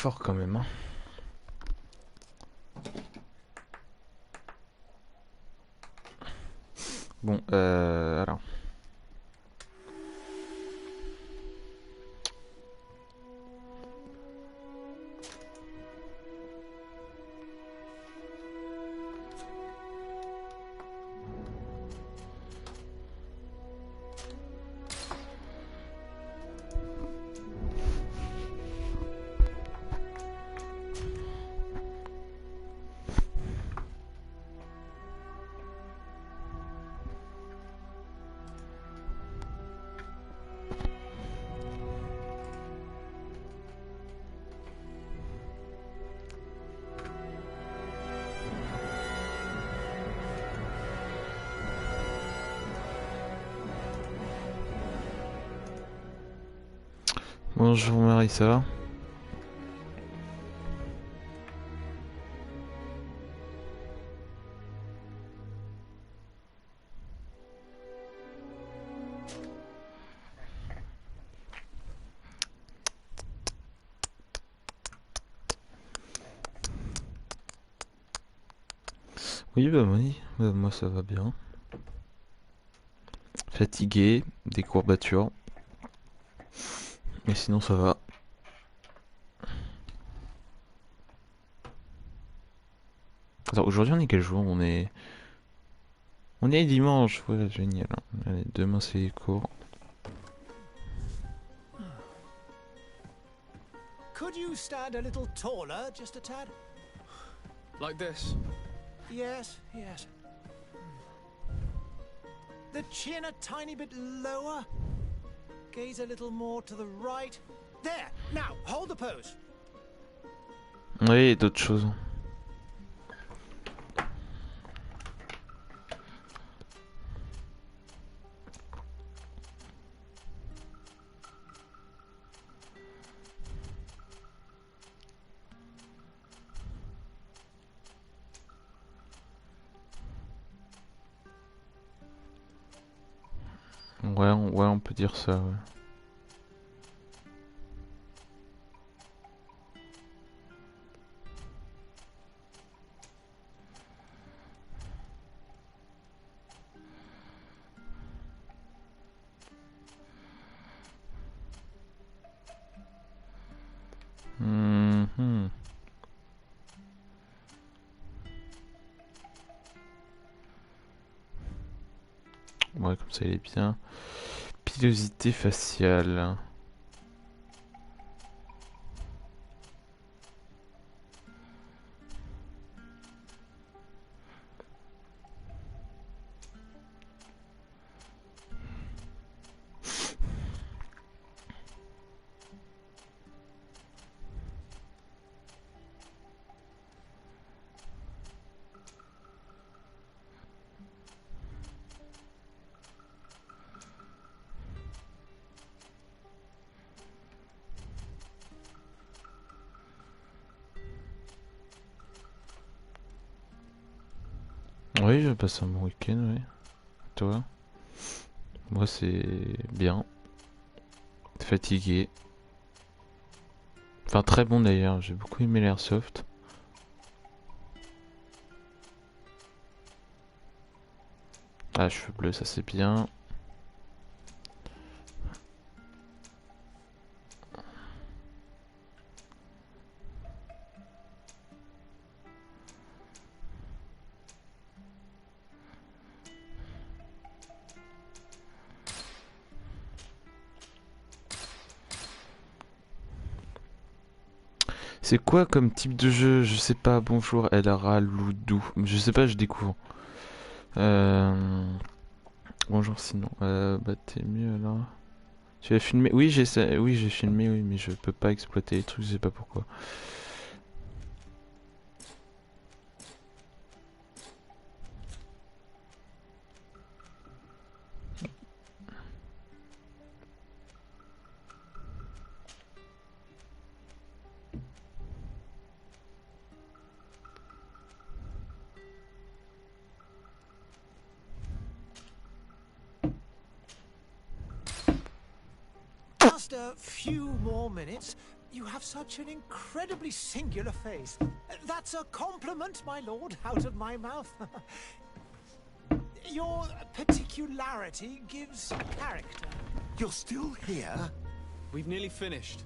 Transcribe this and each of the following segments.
fort quand même. Hein. Bon, alors. Bonjour Marie, ça va? Oui, moi ça va bien. Fatigué, des courbatures. Mais sinon ça va. Alors aujourd'hui on est quel jour? On est dimanche, ouais génial. Allez, demain c'est court. Could you stand a little taller, just a tad? Like this? Yes, yes. The chin a tiny bit lower. Gaze a little more to the right. There! Now, hold the pose. Oui, d'autres choses. Ouais, on peut dire ça, ouais. Mhm. Ouais, comme ça il est bien. Pilosité faciale. Oui, je passe un bon week-end, oui. Toi? Moi c'est bien. Fatigué. Enfin très bon d'ailleurs, j'ai beaucoup aimé l'airsoft. Ah, cheveux bleus, ça c'est bien. C'est quoi comme type de jeu? Je sais pas, bonjour Elara Loudou. Je sais pas, je découvre. Euh... Bonjour sinon. Bah t'es mieux alors. Tu as filmé? Oui, j'ai filmé, oui, mais je peux pas exploiter les trucs, je sais pas pourquoi. Just a few more minutes. You have such an incredibly singular face. That's a compliment, my lord, out of my mouth. Your particularity gives character. You're still here? We've nearly finished.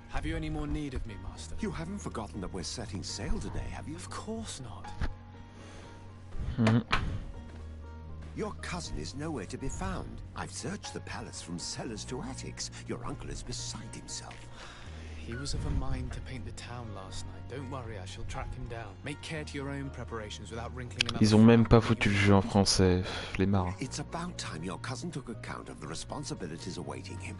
Have you any more need of me, Master? You haven't forgotten that we're setting sail today, have you? Of course not. Your cousin is nowhere to be found. I've searched the palace from cellars to attics. Your uncle is beside himself. He was of a mind to paint the town last night. Don't worry, I shall track him down. Make care to your own preparations without wrinkling another. Ils ont même pas foutu le jeu en français, flemmard. It's about time your cousin took account of the responsibilities awaiting him.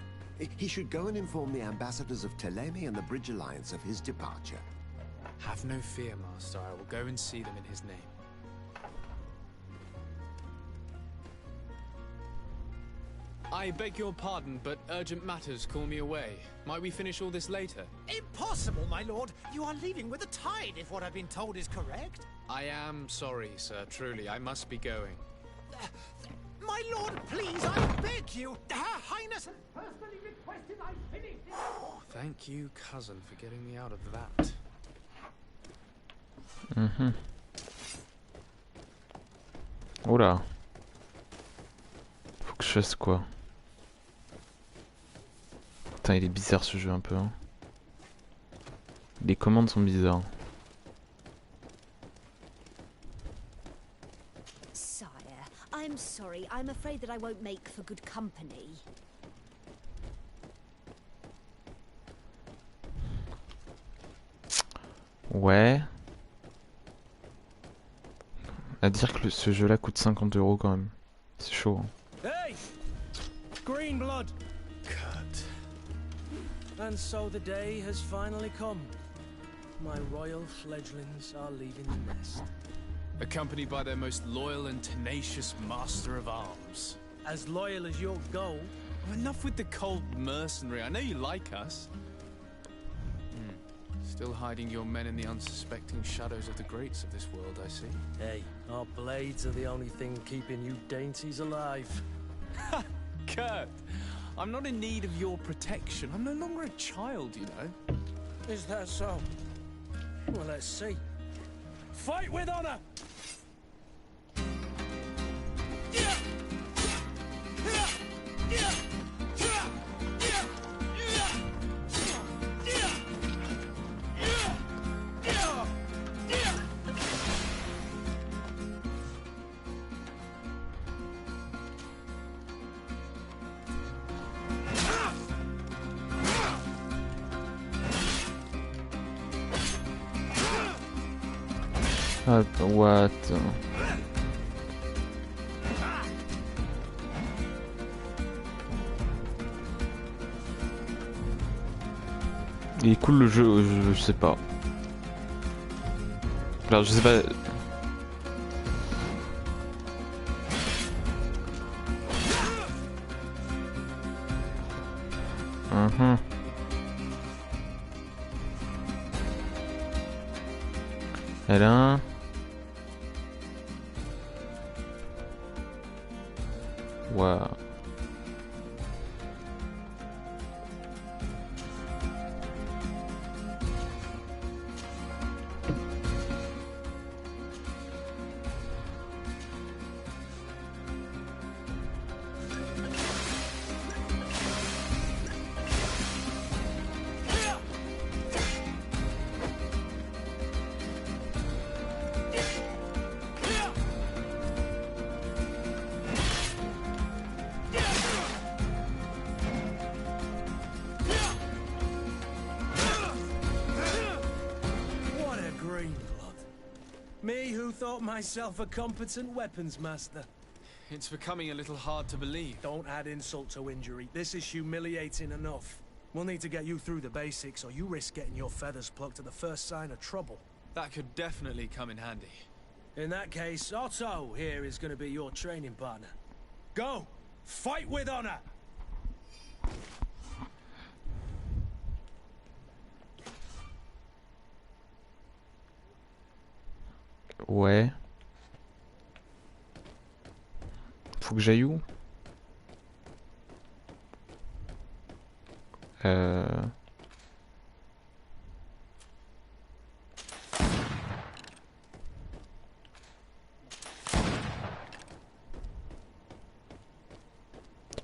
He should go and inform the ambassadors of Telemi and the Bridge Alliance of his departure. Have no fear, Master. I will go and see them in his name. I beg your pardon, but urgent matters call me away. Might we finish all this later? Impossible, my lord. You are leaving with the tide, if what I've been told is correct. I am sorry, sir. Truly, I must be going. My lord, please, I beg you. Her Highness has personally requested I finish this. Thank you, cousin, for getting me out of that. Oula. Faut que je fasse quoi? Putain, il est bizarre ce jeu un peu. Hein. Les commandes sont bizarres. Sire, I'm sorry. I'm afraid that I won't make for good company. Ouais. À dire que ce jeu-là coûte 50 € quand même. C'est chaud. Hein. Hey! Green blood! Cut. And so the day has finally come. My royal fledglings are leaving the nest. Accompanied by their most loyal and tenacious master of arms. As loyal as your goal. Oh, enough with the cold mercenary. I know you like us. Still hiding your men in the unsuspecting shadows of the greats of this world, I see. Hey, our blades are the only thing keeping you dainties alive. Ha! Kurt! I'm not in need of your protection. I'm no longer a child, you know. Is that so? Well, let's see. Fight with honor! What? Il est cool le jeu, je sais pas. Alors je sais pas. Elle a un... Waouh. Me who thought myself a competent weapons master. It's becoming a little hard to believe. Don't add insult to injury. This is humiliating enough. We'll need to get you through the basics, or you risk getting your feathers plucked at the first sign of trouble. That could definitely come in handy. In that case, Otto here is going to be your training partner. Go! Fight with honor! Ouais. Faut que j'aille où?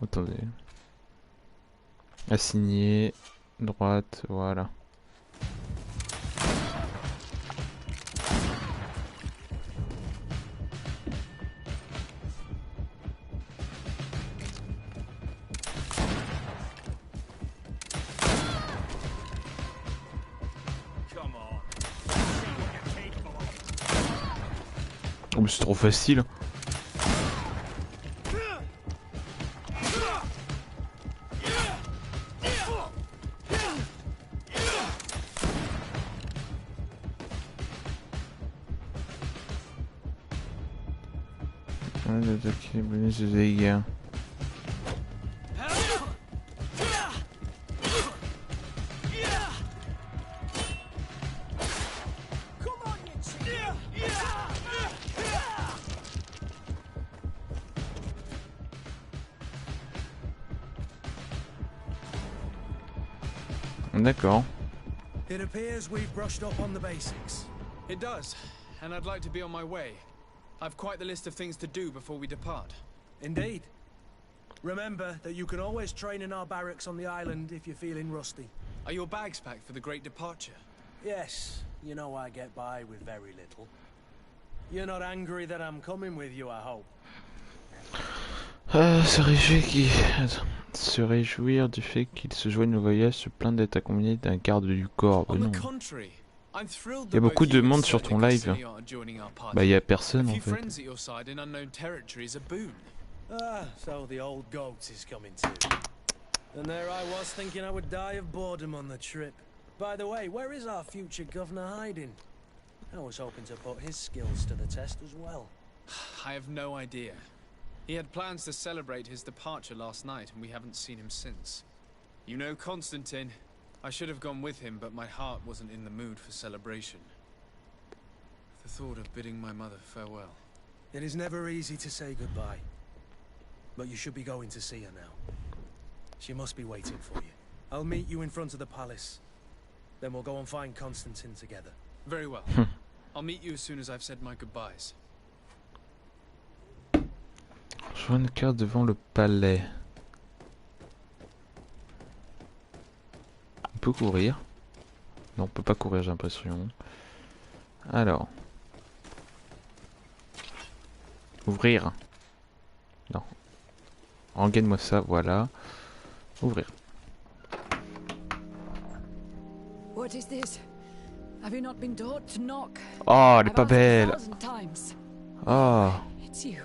Attendez. Assigner. Droite, voilà. Oh mais c'est trop facile. Ok, bonus de dégâts. D'accord. It appears we've brushed up on the basics. It does, and I'd like to be on my way. I've quite the list of things to do before we depart. Indeed. Remember that you can always train in our barracks on the island if you're feeling rusty. Are your bags packed for the great departure? Yes, you know I get by with very little. You're not angry that I'm coming with you, I hope. Se réjouir du fait qu'il se joigne au voyage, se plaindre d'être accompagné d'un garde du corps. On Non. the contrary, I'm thrilled Il y a that beaucoup both de you and monde Sir sur ton Nicholas live. are joining our party. Bah il y a personne A en few fait. friends at your side in unknown territory is a boon. Ah, so the old goat is coming too. And there I was thinking I would die of boredom on the trip. By the way, where is our future governor hiding? I was hoping to put his skills to the test as well. I have no idea. He had plans to celebrate his departure last night, and we haven't seen him since. You know Constantine. I should have gone with him, but my heart wasn't in the mood for celebration. The thought of bidding my mother farewell. It is never easy to say goodbye. But you should be going to see her now. She must be waiting for you. I'll meet you in front of the palace. Then we'll go and find Constantine together. Very well. I'll meet you as soon as I've said my goodbyes. Joindre le cœur devant le palais. On peut courir. Non, on peut pas courir, j'ai l'impression. Alors. Ouvrir. Non. Rengaine-moi ça, voilà. Ouvrir. What is this? Have you not been taught to knock? Oh, elle est I've pas asked belle. 1,000 times. Oh. It's you,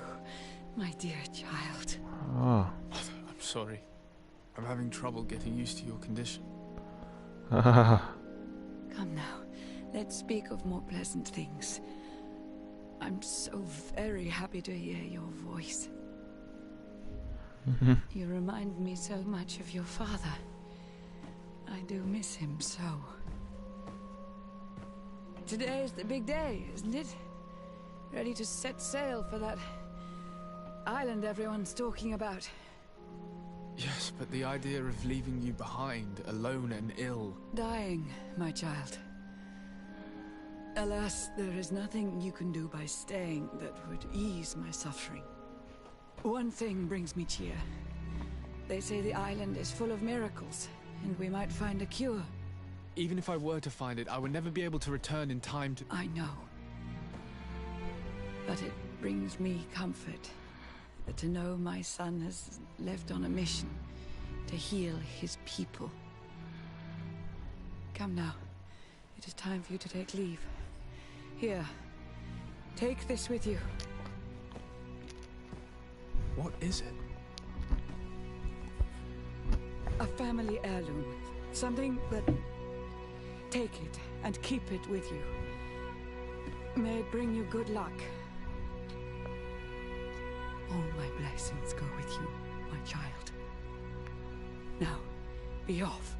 my dear child. Oh. I'm sorry. I'm having trouble getting used to your condition. Ah. Come now, let's speak of more pleasant things. I'm so very happy to hear your voice. You remind me so much of your father. I do miss him so. Today is the big day, isn't it? Ready to set sail for that island everyone's talking about. Yes, but the idea of leaving you behind, alone and ill. Dying, my child. Alas, there is nothing you can do by staying that would ease my suffering. One thing brings me cheer. They say the island is full of miracles, and we might find a cure. Even if I were to find it, I would never be able to return in time to... I know. But it brings me comfort to know my son has left on a mission to heal his people. Come now. It is time for you to take leave. Here. Take this with you. What is it? A family heirloom. Something that... Take it and keep it with you. May it bring you good luck. All my blessings go with you, my child. Now, be off.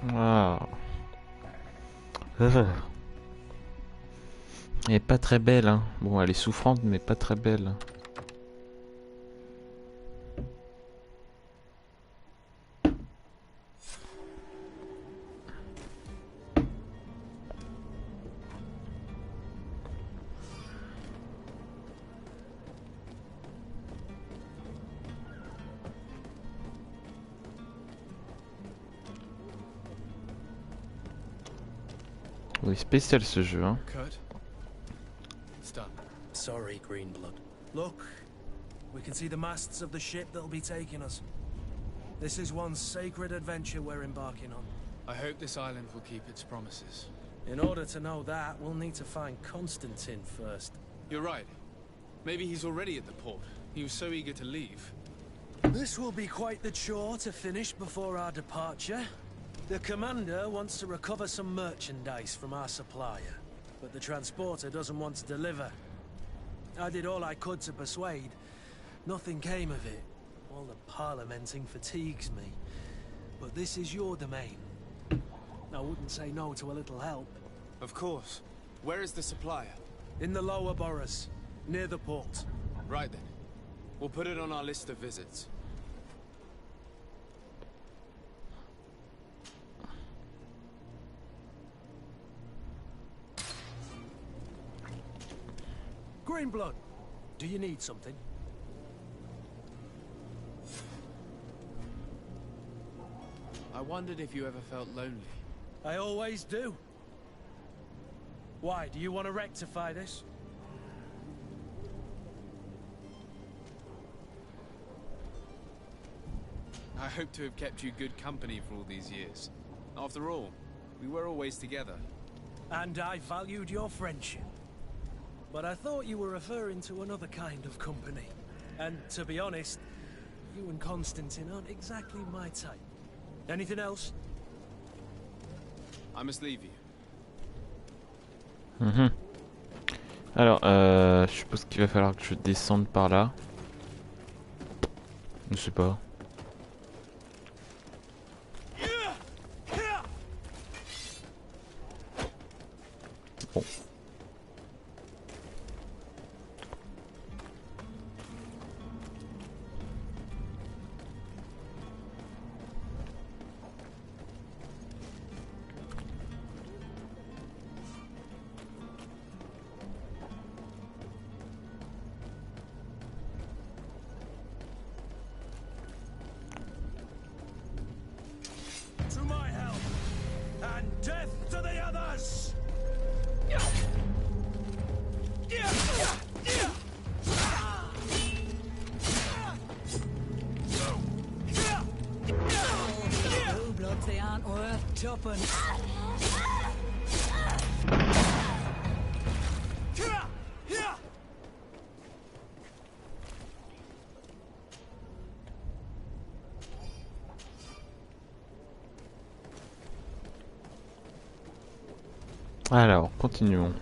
Ah. Elle est pas très belle, hein. Bon, elle est souffrante, mais pas très belle. Il est spécial ce jeu, hein. Kurt, it's done. Sorry, Greenblood. Look, we can see the masts of the ship that'll be taking us. This is one sacred adventure we're embarking on. I hope this island will keep its promises. In order to know that, we'll need to find Constantine first. You're right. Maybe he's already at the port. He was so eager to leave. This will be quite the chore to finish before our departure. The commander wants to recover some merchandise from our supplier, but the transporter doesn't want to deliver. I did all I could to persuade. Nothing came of it. All the parliamenting fatigues me. But this is your domain. I wouldn't say no to a little help. Of course. Where is the supplier? In the lower boroughs, near the port. Right then. We'll put it on our list of visits. Greenblood, do you need something? I wondered if you ever felt lonely. I always do. Why, do you want to rectify this? I hope to have kept you good company for all these years. After all, we were always together. And I valued your friendship. But I thought you were referring to another kind of company. And to be honest, you and Constantine aren't exactly my type. Anything else? I must leave you. Alors, je suppose qu'il va falloir que je descende par là. Je sais pas. Bon. To my help! And death to the others! Blue bloods, they aren't worth tuppence. Alors, continuons.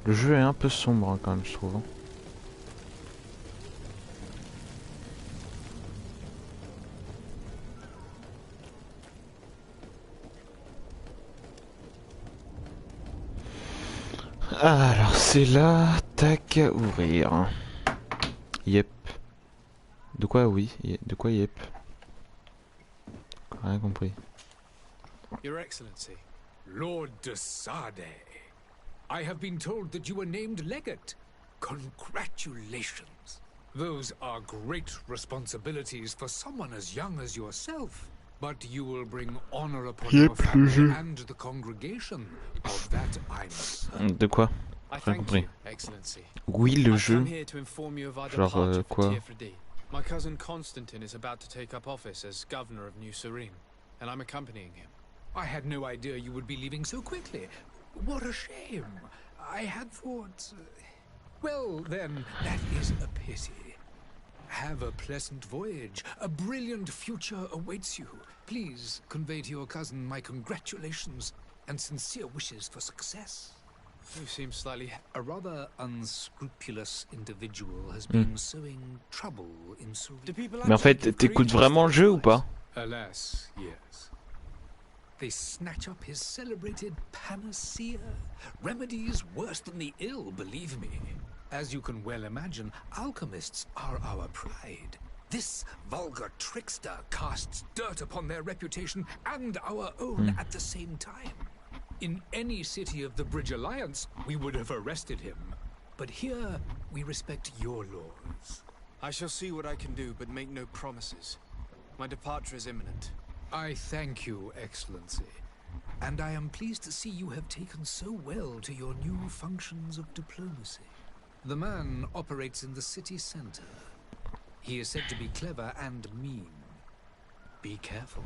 Le jeu est un peu sombre hein, quand même, je trouve. Hein. Alors, c'est là, tac, ouvrir. Yep. De quoi oui? De quoi yep? Rien compris. Your Excellency. Lord de Sade, I have been told that you were named legate. Congratulations. Those are great responsibilities for someone as young as yourself. But you will bring honor upon your family and the congregation. Of that I'm certain. De quoi? I Rien thank compris. you, Excellency. Oui, le I've jeu. come here to inform you of our Genre, departure for quoi? Tiefredi. My cousin Constantine is about to take up office as governor of New Serene, and I'm accompanying him. I had no idea you would be leaving so quickly. What a shame. I had thought... Well, then, that is a pity. Have a pleasant voyage. A brilliant future awaits you. Please convey to your cousin my congratulations and sincere wishes for success. You seem slightly... A rather unscrupulous individual has been sowing trouble in Serene. Do people Mais en fait, actually give t'écoutes credence vraiment le to jeu ou lies? pas? Alas, yes. They snatch up his celebrated panacea. Remedies worse than the ill, believe me. As you can well imagine, alchemists are our pride. This vulgar trickster casts dirt upon their reputation and our own at the same time. In any city of the Bridge Alliance, we would have arrested him. But here, we respect your laws. I shall see what I can do, but make no promises. My departure is imminent. I thank you, Excellency. And I am pleased to see you have taken so well to your new functions of diplomacy. The man operates in the city center. He is said to be clever and mean. Be careful.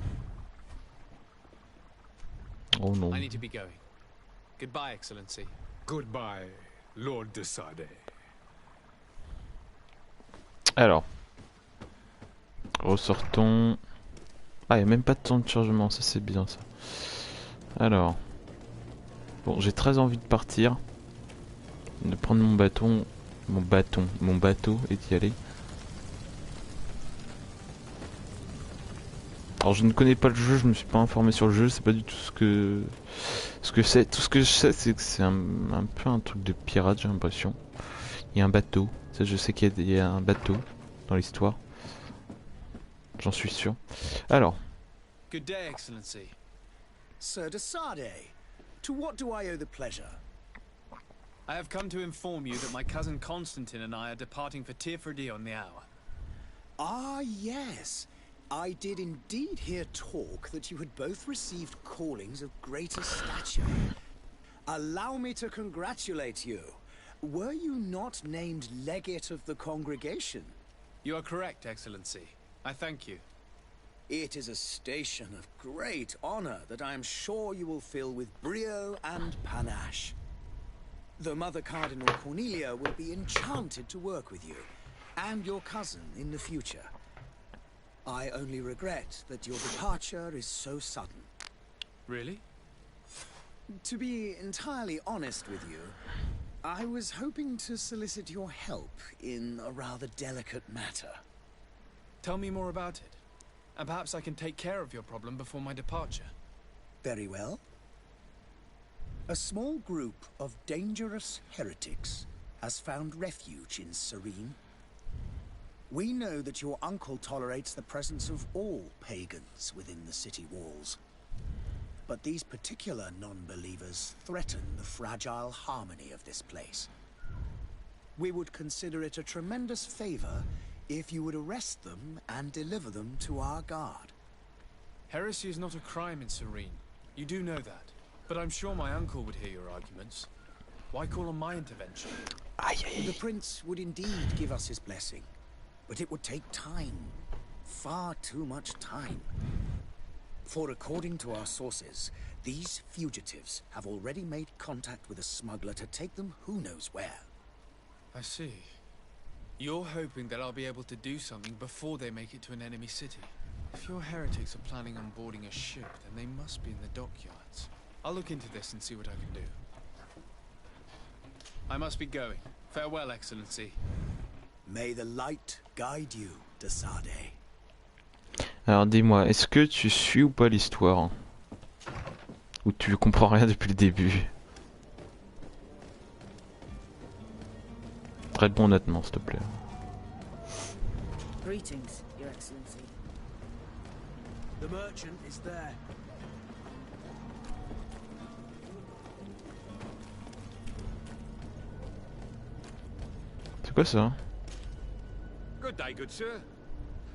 Oh non. I need to be going. Goodbye, Excellency. Goodbye, Lord de Sade. Alors. Ressortons. Ah, il n'y a même pas de temps de chargement, ça c'est bien ça. Alors. Bon, j'ai très envie de partir. De prendre mon bâton. Mon bateau et d'y aller. Alors je ne connais pas le jeu, je me suis pas informé sur le jeu, c'est pas du tout ce que c'est. Tout ce que je sais c'est que c'est un peu un truc de pirate, j'ai l'impression. Il y a un bateau, ça je sais qu'il y a un bateau dans l'histoire. J'en suis sûr. Alors. Good day, Excellency. Sir de Sade, to what do I owe the pleasure? I have come to inform you that my cousin Constantine and I are departing for Tirfredi on the hour. Ah, yes. I did indeed hear talk that you had both received callings of greater stature. Allow me to congratulate you. Were you not named legate of the congregation? You are correct, Excellency. I thank you. It is a station of great honor that I am sure you will fill with brio and panache. The Mother Cardinal Cornelia will be enchanted to work with you, and your cousin in the future. I only regret that your departure is so sudden. Really? To be entirely honest with you, I was hoping to solicit your help in a rather delicate matter. Tell me more about it, and perhaps I can take care of your problem before my departure. Very well. A small group of dangerous heretics has found refuge in Serene. We know that your uncle tolerates the presence of all pagans within the city walls. But these particular non-believers threaten the fragile harmony of this place. We would consider it a tremendous favor if you would arrest them and deliver them to our guard. Heresy is not a crime in Serene. You do know that. But I'm sure my uncle would hear your arguments. Why call on my intervention? The prince would indeed give us his blessing. But it would take time. Far too much time. For according to our sources, these fugitives have already made contact with a smuggler to take them who knows where. I see. You're hoping that I'll be able to do something before they make it to an enemy city. If your heretics are planning on boarding a ship, then they must be in the dockyards. I'll look into this and see what I can do. I must be going. Farewell, Excellency. May the light guide you, de Sade. Alors dis-moi, est-ce que tu suis ou pas l'histoire? Ou tu comprends rien depuis le début? Réponds honnêtement, s'il te plaît. Greetings, Your Excellency. The merchant is there. C'est quoi ça? Good day, good sir.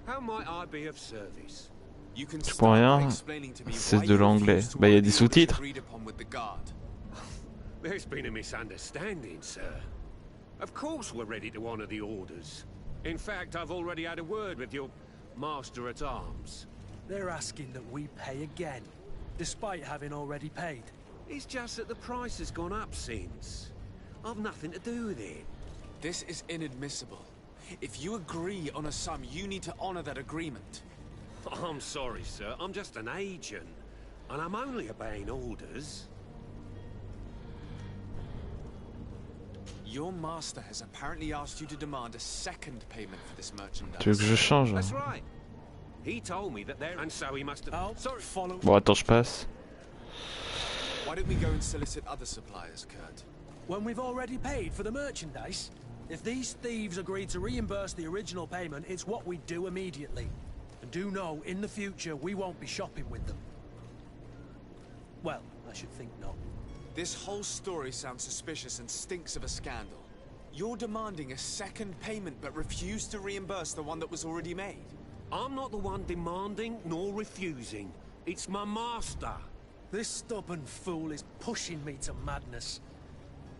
How might I be of service? You can Je comprends start by rien. explaining to me C'est why de you l'anglais. refuse to Bah, il y a honor des the orders sous-titres. agreed upon with the guard. There's been a misunderstanding, sir. Of course we're ready to honor the orders. In fact, I've already had a word with your master-at-arms. They're asking that we pay again, despite having already paid. It's just that the price has gone up since. I've nothing to do with it. This is inadmissible. If you agree on a sum, you need to honor that agreement. I'm sorry, sir. I'm just an agent. And I'm only obeying orders. Your master has apparently asked you to demand a second payment for this merchandise. Tu veux que je change? That's right. He told me that there... And so he must have... Oh, sorry. follow. Bon, attends, je passe. Why don't we go and solicit other suppliers, Kurt? When we've already paid for the merchandise? If these thieves agreed to reimburse the original payment, it's what we do immediately. And do know, in the future, we won't be shopping with them. Well, I should think not. This whole story sounds suspicious and stinks of a scandal. You're demanding a second payment but refuse to reimburse the one that was already made. I'm not the one demanding nor refusing. It's my master. This stubborn fool is pushing me to madness.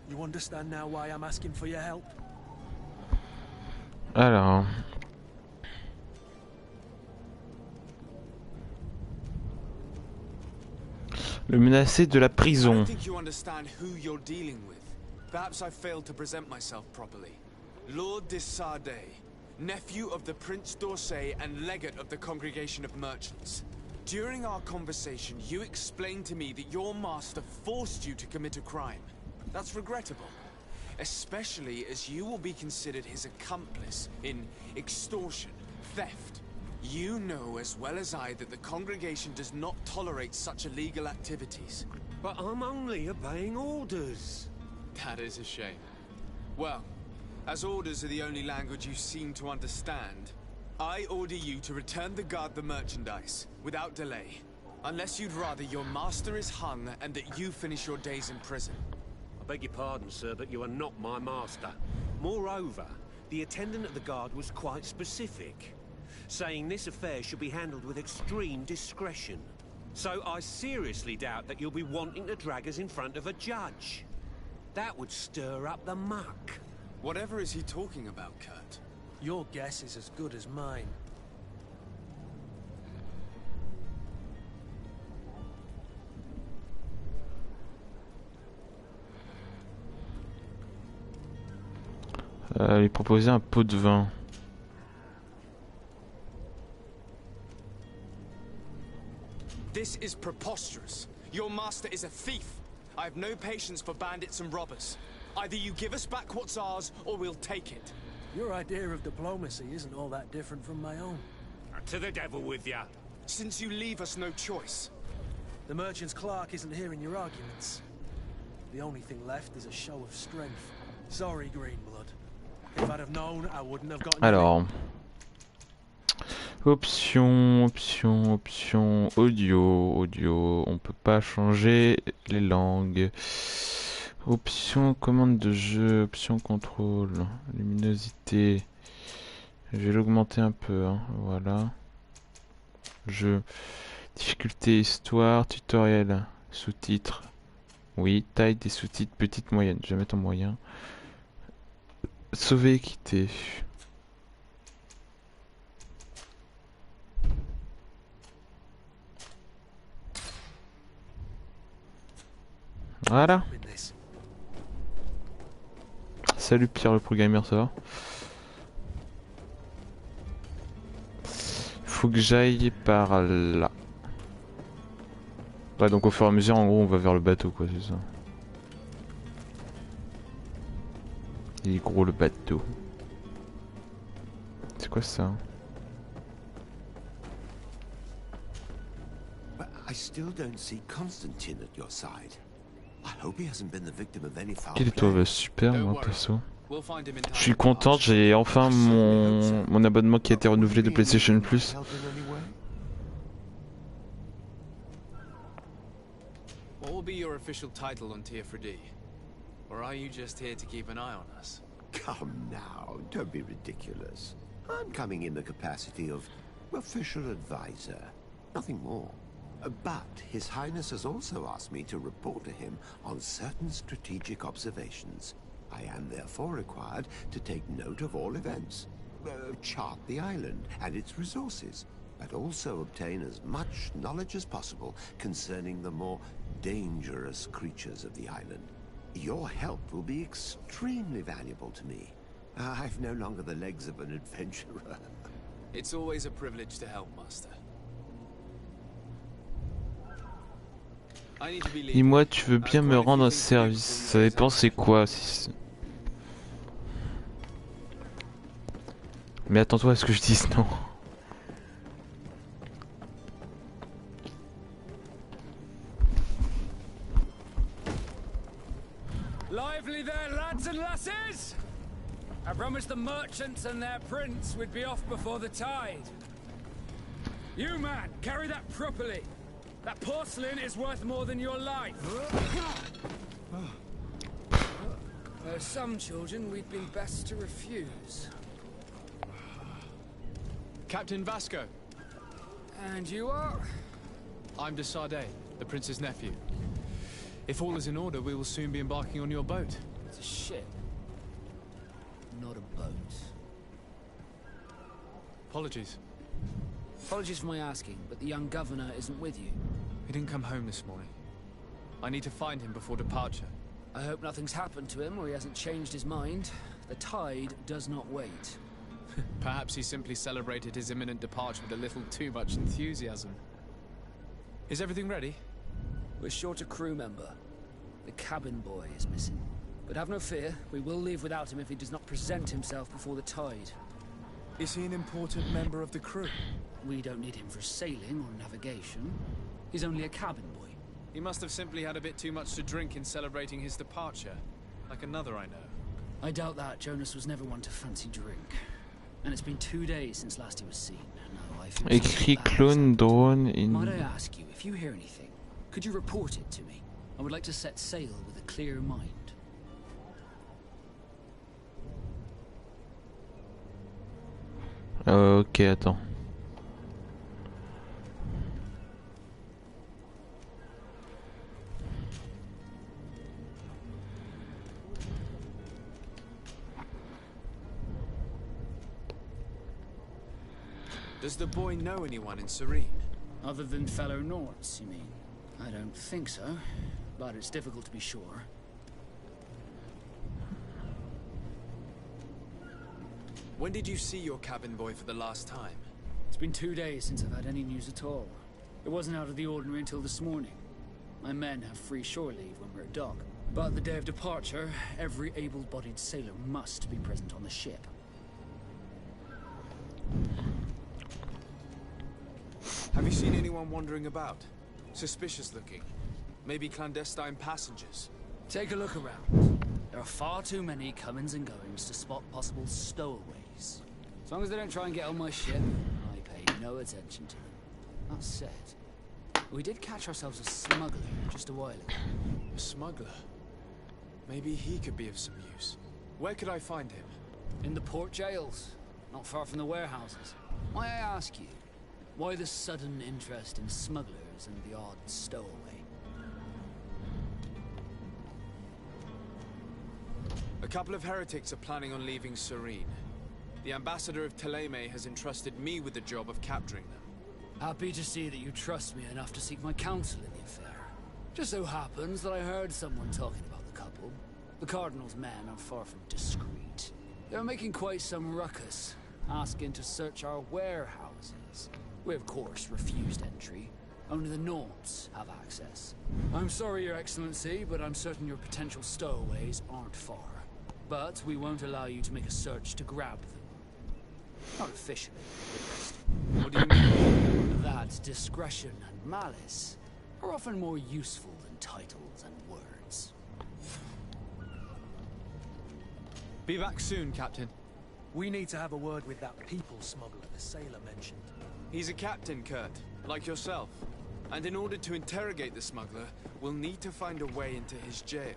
You understand now why I'm asking for your help? Alors. Le menacé de la I prison. don't think you understand who you're dealing with. Perhaps I failed to present myself properly. Lord de Sardet, nephew of the Prince d'Orsay and legate of the Congregation of Merchants. During our conversation, you explained to me that your master forced you to commit a crime. That's regrettable, especially as you will be considered his accomplice in extortion, theft. You know as well as I that the congregation does not tolerate such illegal activities. But I'm only obeying orders. That is a shame. Well, as orders are the only language you seem to understand, I order you to return the guard the merchandise, without delay. Unless you'd rather your master is hung and that you finish your days in prison. I beg your pardon, sir, but you are not my master. Moreover, the attendant at the guard was quite specific, saying this affair should be handled with extreme discretion. So I seriously doubt that you'll be wanting to drag us in front of a judge. That would stir up the muck. Whatever is he talking about, Kurt? Your guess is as good as mine. Lui proposer un pot de vin. This is preposterous. Your master is a thief. I have no patience for bandits and robbers. Either you give us back what's ours, or we'll take it. Your idea of diplomacy isn't all that different from my own. To the devil with ya. Since you leave us no choice. The merchant's clerk isn't hearing your arguments. The only thing left is a show of strength. Sorry, Greenblood. If I'd have known, I wouldn't have gotten. Alors. Option, audio, on peut pas changer les langues. Option, commande de jeu, option contrôle, luminosité. Je vais l'augmenter un peu, hein, voilà. Jeu, difficulté, histoire, tutoriel, sous-titres. Oui, taille des sous-titres, petite, moyenne. Je vais mettre en moyen. Sauver et quitter. Voilà. Salut Pierre le pro gamer, ça va? Faut que j'aille par là. Ouais, donc au fur et à mesure, en gros, on va vers le bateau, quoi, c'est ça. Il est gros le bateau. C'est quoi ça? I still don't see Constantine at your side. I hope he hasn't been the victim of any foul Quel est toi? play. Super, moi, perso. Je suis contente, j'ai enfin mon abonnement qui a été renouvelé de PlayStation Plus. What will be your official title on Tier 3D? Or are you just here to keep an eye on us? Come now, don't be ridiculous. I'm coming in the capacity of official advisor, nothing more. But His Highness has also asked me to report to him on certain strategic observations. I am therefore required to take note of all events, chart the island and its resources, but also obtain as much knowledge as possible concerning the more dangerous creatures of the island. Your help will be extremely valuable to me. I've no longer the legs of an adventurer. It's always a privilege to help, Master. Dis-moi, tu veux bien me rendre un service? Ça dépend c'est quoi. Mais attends-toi à ce que je dise non. Lively there, lads and lasses! I promised the merchants and their prince we'd be off before the tide. You, man, carry that properly. That porcelain is worth more than your life. There are some children we'd been best to refuse. Captain Vasco. And you are? I'm de Sardet, the prince's nephew. If all is in order, we will soon be embarking on your boat. It's a ship. Not a boat. Apologies. Apologies for my asking, but the young governor isn't with you. He didn't come home this morning. I need to find him before departure. I hope nothing's happened to him or he hasn't changed his mind. The tide does not wait. Perhaps he simply celebrated his imminent departure with a little too much enthusiasm. Is everything ready? We're short a crew member. The cabin boy is missing. But have no fear, we will leave without him if he does not present himself before the tide. Is he an important member of the crew? We don't need him for sailing or navigation. He's only a cabin boy. He must have simply had a bit too much to drink in celebrating his departure. Like another I know. I doubt that. Jonas was never one to fancy drink. And it's been 2 days since last he was seen. No, I feel Écrit clone drone in. Might I ask you, if you hear anything, could you report it to me? I would like to set sail with a clear mind. Ok, attends. Does the boy know anyone in Serene? Other than fellow Nords, you mean? I don't think so, but it's difficult to be sure. When did you see your cabin boy for the last time? It's been 2 days since I've had any news at all. It wasn't out of the ordinary until this morning. My men have free shore leave when we're at dock. But the day of departure, every able-bodied sailor must be present on the ship. Have you seen anyone wandering about? Suspicious looking? Maybe clandestine passengers? Take a look around. There are far too many comings and goings to spot possible stowaways. As long as they don't try and get on my ship, I pay no attention to them. That said, we did catch ourselves a smuggler just a while ago. A smuggler? Maybe he could be of some use. Where could I find him? In the port jails, not far from the warehouses. May I ask you, why the sudden interest in smugglers and the odd stowaway? A couple of heretics are planning on leaving Serene. The ambassador of Teleme has entrusted me with the job of capturing them. Happy to see that you trust me enough to seek my counsel in the affair. Just so happens that I heard someone talking about the couple. The Cardinal's men are far from discreet. They're making quite some ruckus, asking to search our warehouses. We of course refused entry. Only the Nords have access. I'm sorry, Your Excellency, but I'm certain your potential stowaways aren't far. But we won't allow you to make a search to grab them. Not officially, at least. What do you mean? That discretion and malice are often more useful than titles and words. Be back soon, Captain. We need to have a word with that people smuggler the sailor mentioned. He's a captain, Kurt, like yourself. And in order to interrogate the smuggler, we'll need to find a way into his jail.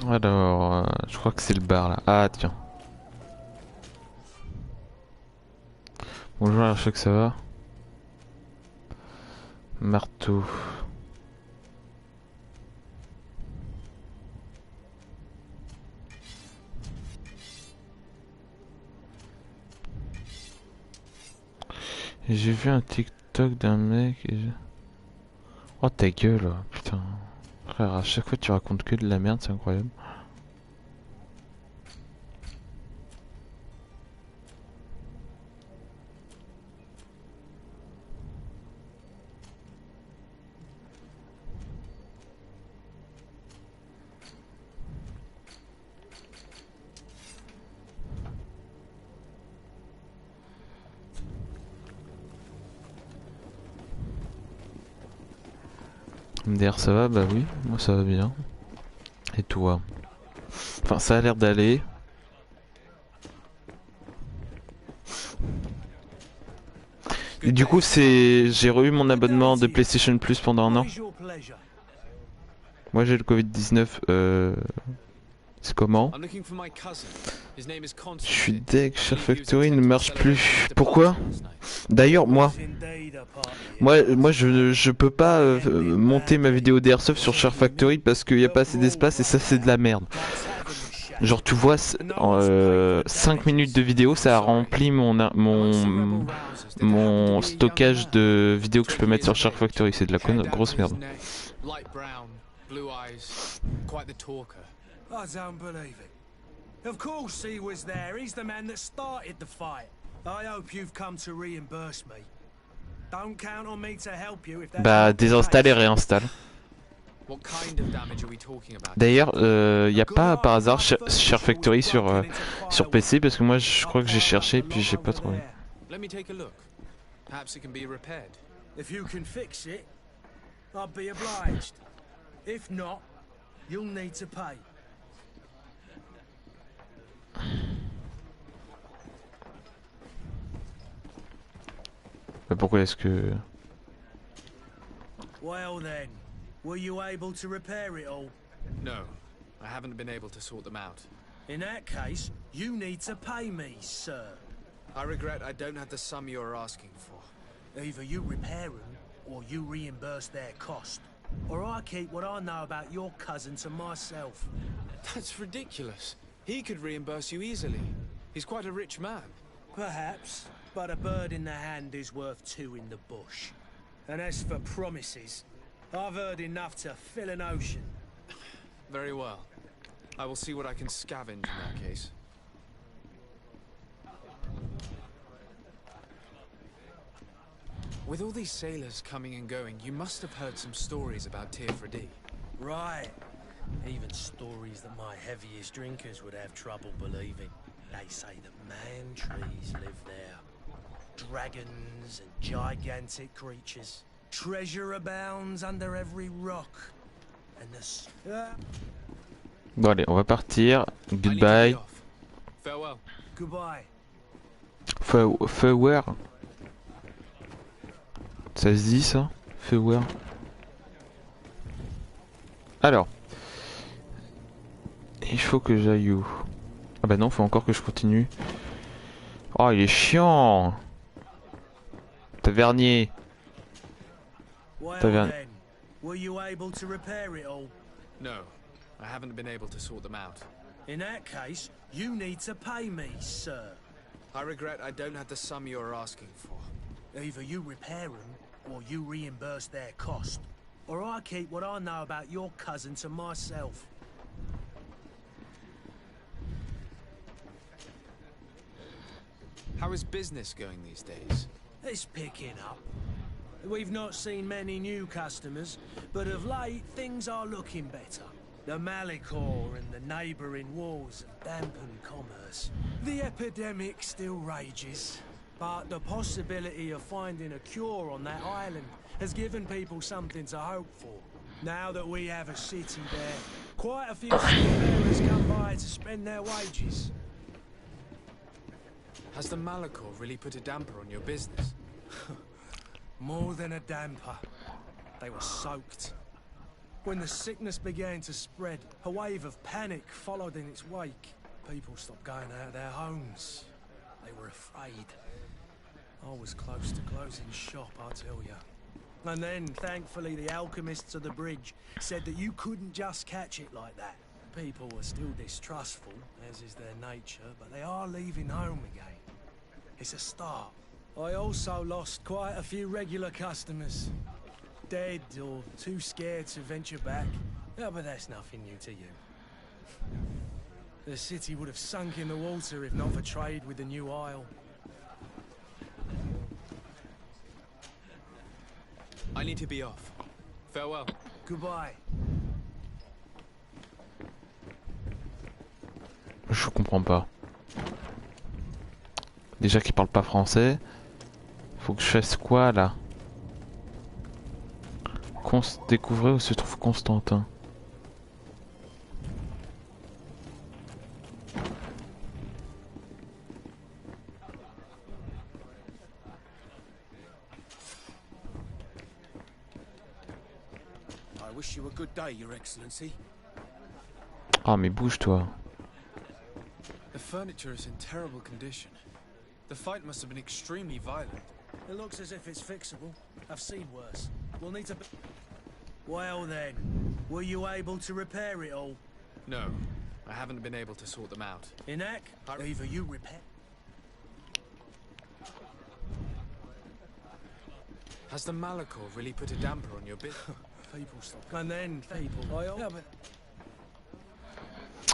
Alors, je crois que c'est le bar là. Ah tiens. Bonjour Archek, ça va? Marteau. J'ai vu un TikTok d'un mec et oh ta gueule, putain. Frère, à chaque fois tu racontes que de la merde, c'est incroyable. MDR ça va? Bah oui, moi ça va bien. Et toi? Enfin ça a l'air d'aller. Et du coup, j'ai eu mon abonnement de PlayStation Plus pendant un an. Moi, j'ai le Covid-19. C'est comment? Je suis deg, Share Factory ne marche plus. Pourquoi? D'ailleurs, moi, je peux pas monter ma vidéo d'Airsoft sur Share Factory parce qu'il n'y a pas assez d'espace et ça, c'est de la merde. Genre, tu vois, 5 minutes de vidéo, ça a rempli mon stockage de vidéos que je peux mettre sur Share Factory. C'est de la grosse merde. I don't believe it. Of course he was there. He's the man that started the fight. I hope you've come to reimburse me. Don't count on me to help you if that's Bah, désinstalle et réinstalle. D'ailleurs, y a pas par hasard Share Factory sur PC parce que moi je crois que j'ai cherché et puis j'ai pas trouvé. If you can fix it, I'll be obliged. If not, you'll need to pay. Bah pourquoi est-ce que... Well then, were you able to repair it all? No, I haven't been able to sort them out. In that case, you need to pay me, sir. I regret I don't have the sum you're asking for. Either you repair them, or you reimburse their cost. Or I keep what I know about your cousin to myself. That's ridiculous. He could reimburse you easily. He's quite a rich man. Perhaps, but a bird in the hand is worth two in the bush. And as for promises, I've heard enough to fill an ocean. Very well. I will see what I can scavenge in that case. With all these sailors coming and going, you must have heard some stories about Teofredi. Right. Even stories that my heaviest drinkers would have trouble believing. They say that man trees live there. Dragons and gigantic creatures. Treasure abounds under every rock. And the... Bon allez, on va partir. Goodbye. Farewell. Goodbye. Farewell. Ça se dit ça? Farewell. Alors. Il faut que j'aille où? Ah bah non, faut encore que je continue. Oh, il est chiant. Tavernier. Tavernier. Were you able to repair it all? No, I haven't been able to sort them out. In that case, you need to pay me, sir. I regret I don't have the sum you're asking for. Either you repair them, or you reimburse their cost. Or I keep what I know about your cousin to myself. How is business going these days? It's picking up. We've not seen many new customers, but of late things are looking better. The Malicor and the neighbouring wars have dampened commerce. The epidemic still rages, but the possibility of finding a cure on that island has given people something to hope for. Now that we have a city there, quite a few seafarers come by to spend their wages. Has the Malicor really put a damper on your business? More than a damper. They were soaked. When the sickness began to spread, a wave of panic followed in its wake. People stopped going out of their homes. They were afraid. I was close to closing shop, I tell you. And then, thankfully, the alchemists of the bridge said that you couldn't just catch it like that. People were still distrustful, as is their nature, but they are leaving home again. It's a start. I also lost quite a few regular customers. Dead or too scared to venture back. Yeah, but that's nothing new to you. The city would have sunk in the water if not for trade with the new isle. I need to be off. Farewell. Goodbye. Je comprends pas. Déjà qu'il parle pas français. Faut que je fasse quoi là? Découvrir où se trouve Constantin. wish you a good day, Your Excellency. Ah mais bouge-toi. The furniture is in terrible condition. The fight must have been extremely violent. It looks as if it's fixable. I've seen worse. We'll need to... Well then, were you able to repair it all? No, I haven't been able to sort them out. Inak, either you repair... Has the Malachor really put a damper on your bit? People stop. And then people... Yeah, but...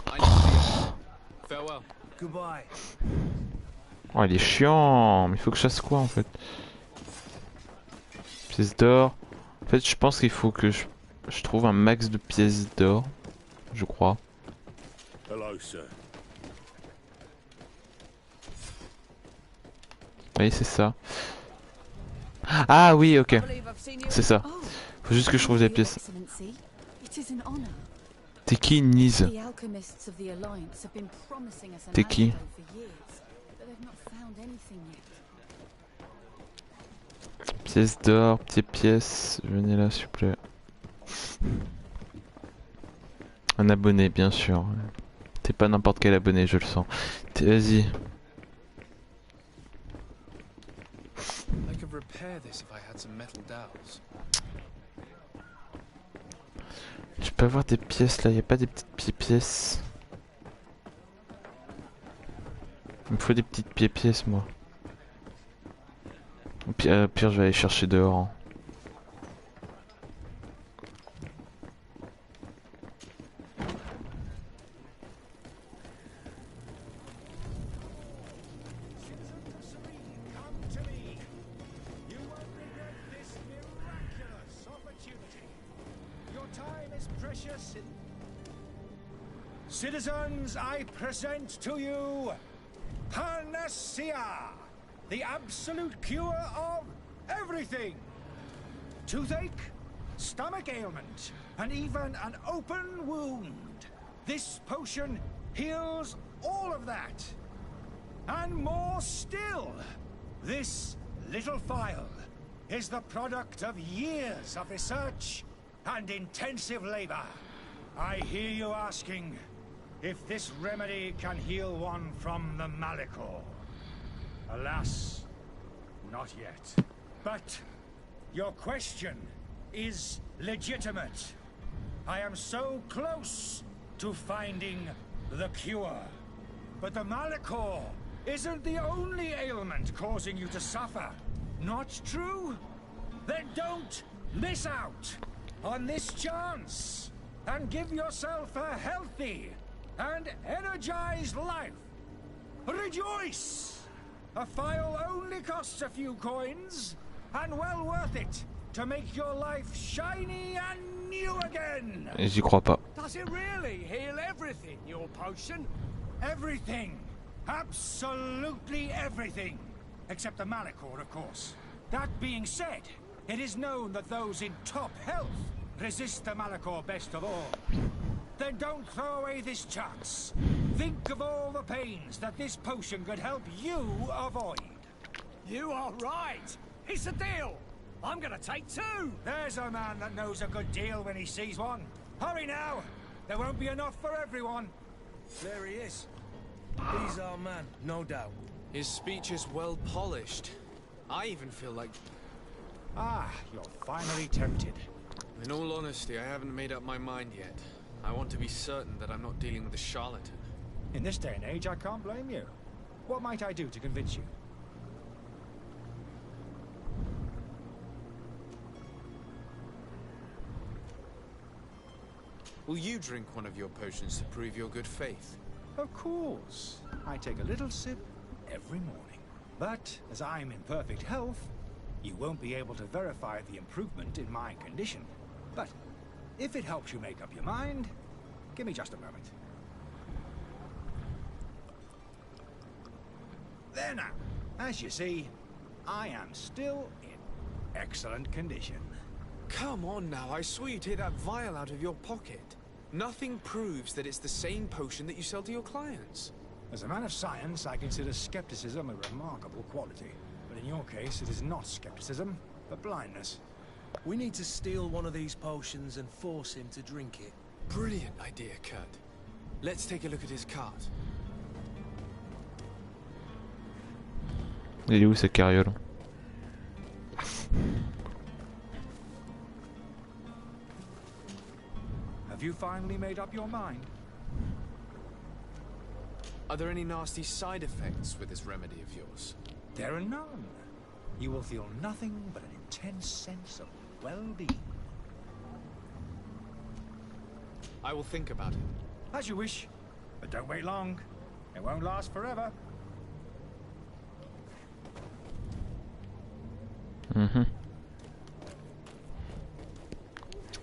I need to be... Farewell. Goodbye. Oh il est chiant. Mais il faut que je fasse quoi en fait? Pièces d'or. En fait je pense qu'il faut que je trouve un max de pièces d'or. Je crois. Hello, sir. Oui c'est ça. Ah oui ok. C'est ça. Faut juste que je trouve des pièces. T'es qui Nise? T'es qui? Pièces d'or, petites pièces, venez là s'il vous plaît. Un abonné bien sûr. T'es pas n'importe quel abonné, je le sens. Vas-y. Je peux avoir des pièces là, y a pas des petites pièces. Il me faut des petites pièces moi. Au pire, je vais aller chercher dehors. Hein. Citizens, I present to you Panacea, the absolute cure of everything. Toothache, stomach ailment, and even an open wound. This potion heals all of that. And more still, this little phial is the product of years of research and intensive labor. I hear you asking if this remedy can heal one from the Malachor. Alas, not yet. But your question is legitimate. I am so close to finding the cure. But the Malachor isn't the only ailment causing you to suffer. Not true? Then don't miss out on this chance and give yourself a healthy and energized life. Rejoice! A phial only costs a few coins, and well worth it to make your life shiny and new again. J'y crois pas. Does it really heal everything, your potion? Everything. Absolutely everything. Except the Malachor, of course. That being said, it is known that those in top health resist the Malachor best of all. Then don't throw away this chance. Think of all the pains that this potion could help you avoid. You are right. It's a deal. I'm gonna take two. There's a man that knows a good deal when he sees one. Hurry now. There won't be enough for everyone. There he is. He's our man, no doubt. His speech is well polished. I even feel like... Ah, you're finally tempted. In all honesty, I haven't made up my mind yet. I want to be certain that I'm not dealing with a charlatan. In this day and age, I can't blame you. What might I do to convince you? Will you drink one of your potions to prove your good faith? Of course. I take a little sip every morning. But as I'm in perfect health, you won't be able to verify the improvement in my condition. But if it helps you make up your mind, give me just a moment. There now. As you see, I am still in excellent condition. Come on now, I swear you take that vial out of your pocket. Nothing proves that it's the same potion that you sell to your clients. As a man of science, I consider skepticism a remarkable quality. But in your case, it is not skepticism, but blindness. We need to steal one of these potions and force him to drink it. Brilliant idea, Kurt. Let's take a look at his cart. Il est où sa carriole? Have you finally made up your mind? Are there any nasty side effects with this remedy of yours? There are none. You will feel nothing but an intense sense of well-being. I will think about it. As you wish, but don't wait long. It won't last forever.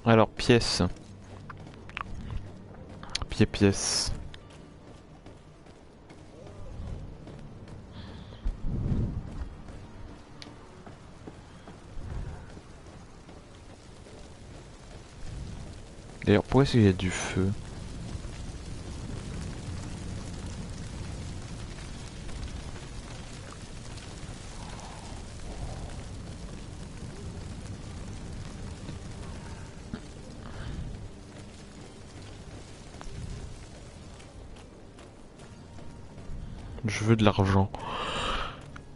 Alors, pièce. Pièce. D'ailleurs, pourquoi est-ce qu'il y a du feu? Je veux de l'argent.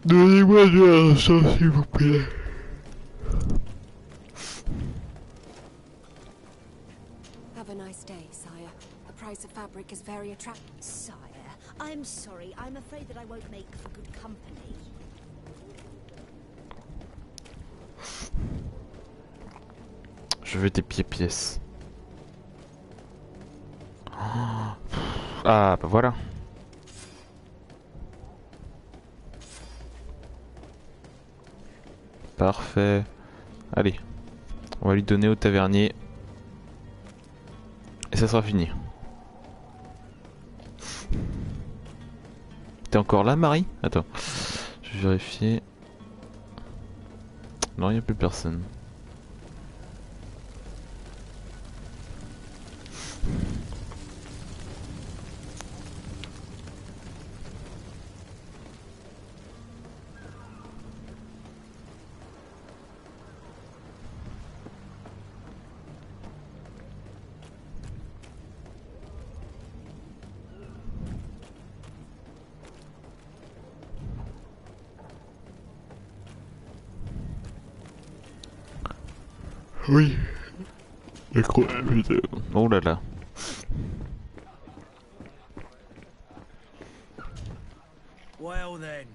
Donnez-moi de l'argent, s'il vous plaît. Have a nice day, sire. The price of fabric is very attractive. Sire, I'm sorry. I'm afraid that I won't make for good company. Je veux des pièces. Ah, bah voilà. Parfait. Allez, on va lui donner au tavernier. Et ça sera fini. T'es encore là, Marie? Attends, je vais vérifier. Non, il n'y a plus personne. Oui. Oh là là. Well then,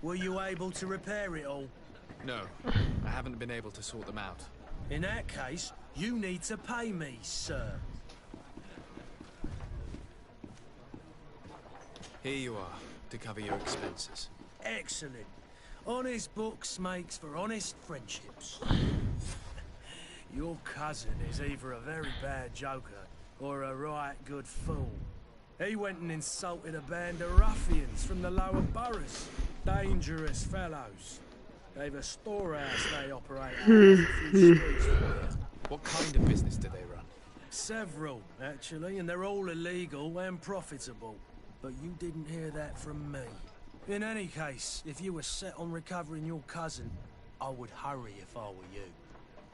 were you able to repair it all? No, I haven't been able to sort them out. In that case, you need to pay me, sir. Here you are, to cover your expenses. Excellent. Honest books makes for honest friendships. Your cousin is either a very bad joker or a right good fool. He went and insulted a band of ruffians from the lower boroughs. Dangerous fellows. They've a storehouse they operate out of a few streets from here. What kind of business do they run? Several, actually, and they're all illegal and profitable. But you didn't hear that from me. In any case, if you were set on recovering your cousin, I would hurry if I were you.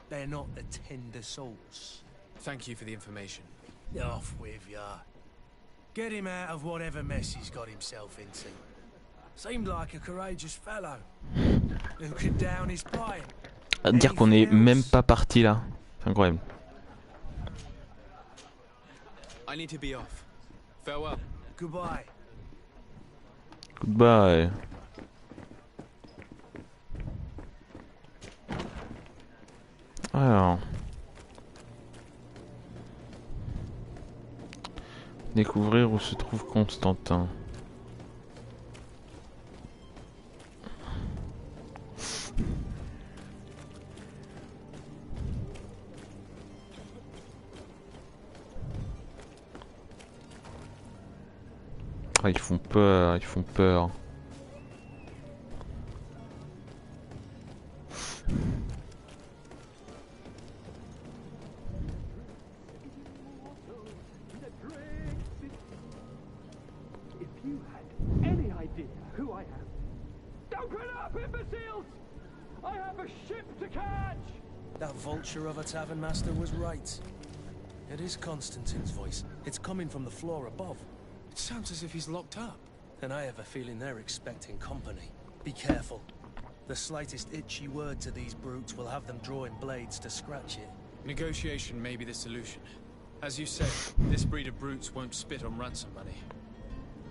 They're not the tender sorts. Thank you for the information. Off with ya. Get him out of whatever mess he's got himself into. Seemed like a courageous fellow. Who could down his pride. Dire qu'on est même pas parti là. C'est incroyable. I need to be off. Farewell. Goodbye. Goodbye. Alors. Découvrir où se trouve Constantin. Ah, ils font peur, ils font peur. That vulture of a tavern master was right. It is Constantine's voice. It's coming from the floor above. It sounds as if he's locked up. And I have a feeling they're expecting company. Be careful. The slightest itchy word to these brutes will have them drawing blades to scratch it. Negotiation may be the solution. As you say, this breed of brutes won't spit on ransom money.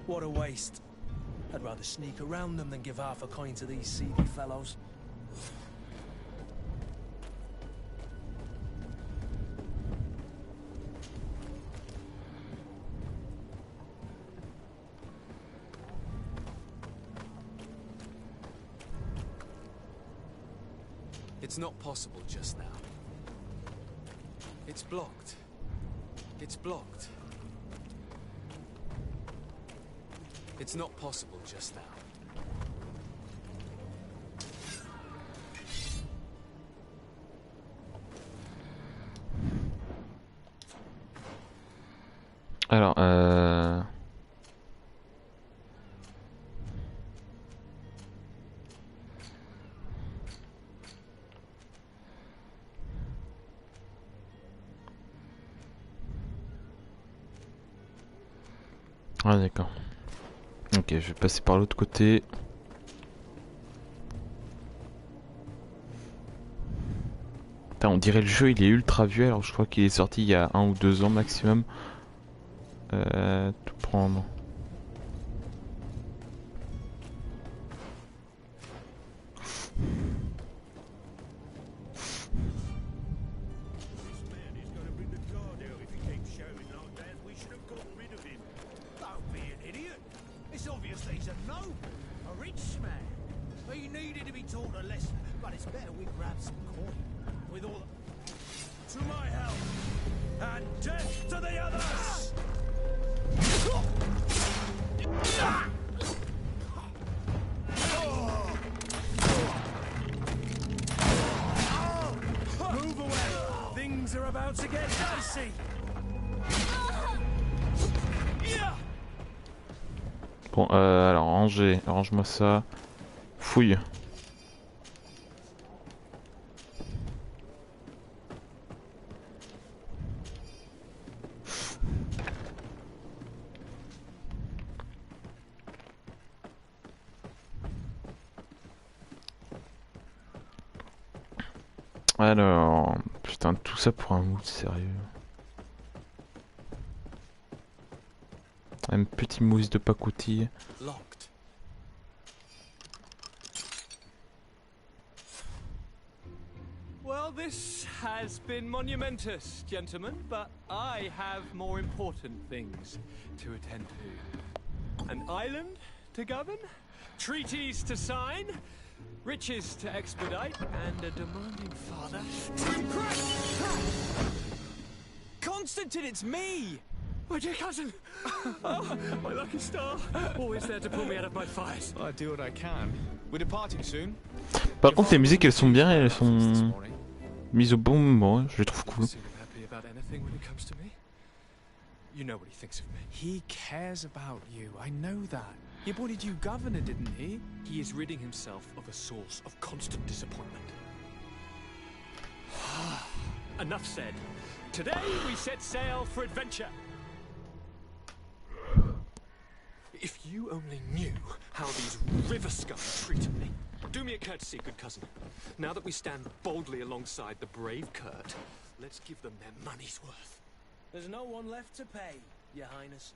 What a waste. I'd rather sneak around them than give half a coin to these seedy fellows. It's not possible just now. It's blocked. It's blocked. It's not possible just now. Alors, ah d'accord. Ok, je vais passer par l'autre côté. Putain, on dirait le jeu il est ultra vieux, alors je crois qu'il est sorti il y a 1 ou 2 ans maximum. Tout prendre. Bon, alors range-moi ça. Fouille. Alors, putain, tout ça pour un mood, sérieux. Un petit mousse de pacotille. Locked. Well, this has been monumentous, gentlemen, but I have more important things to attend to. An island to govern, treaties to sign, riches to expedite, and a demanding father to impress. Constantine, it's me! My dear cousin! Oh, my lucky star! Always there to pull me out of my fires. I do what I can. We're departing soon. Par contre, les musiques elles sont bien, elles sont mises au bon moment, je les trouve cool. You know what he thinks of me. He cares about you. I know that. He appointed you governor, didn't he? He is ridding himself of a source of constant disappointment. Enough said. Today we set sail for adventure. If you only knew how these river scum treated me. Do me a courtesy, good cousin. Now that we stand boldly alongside the brave Kurt, let's give them their money's worth. There's no one left to pay, Your Highness.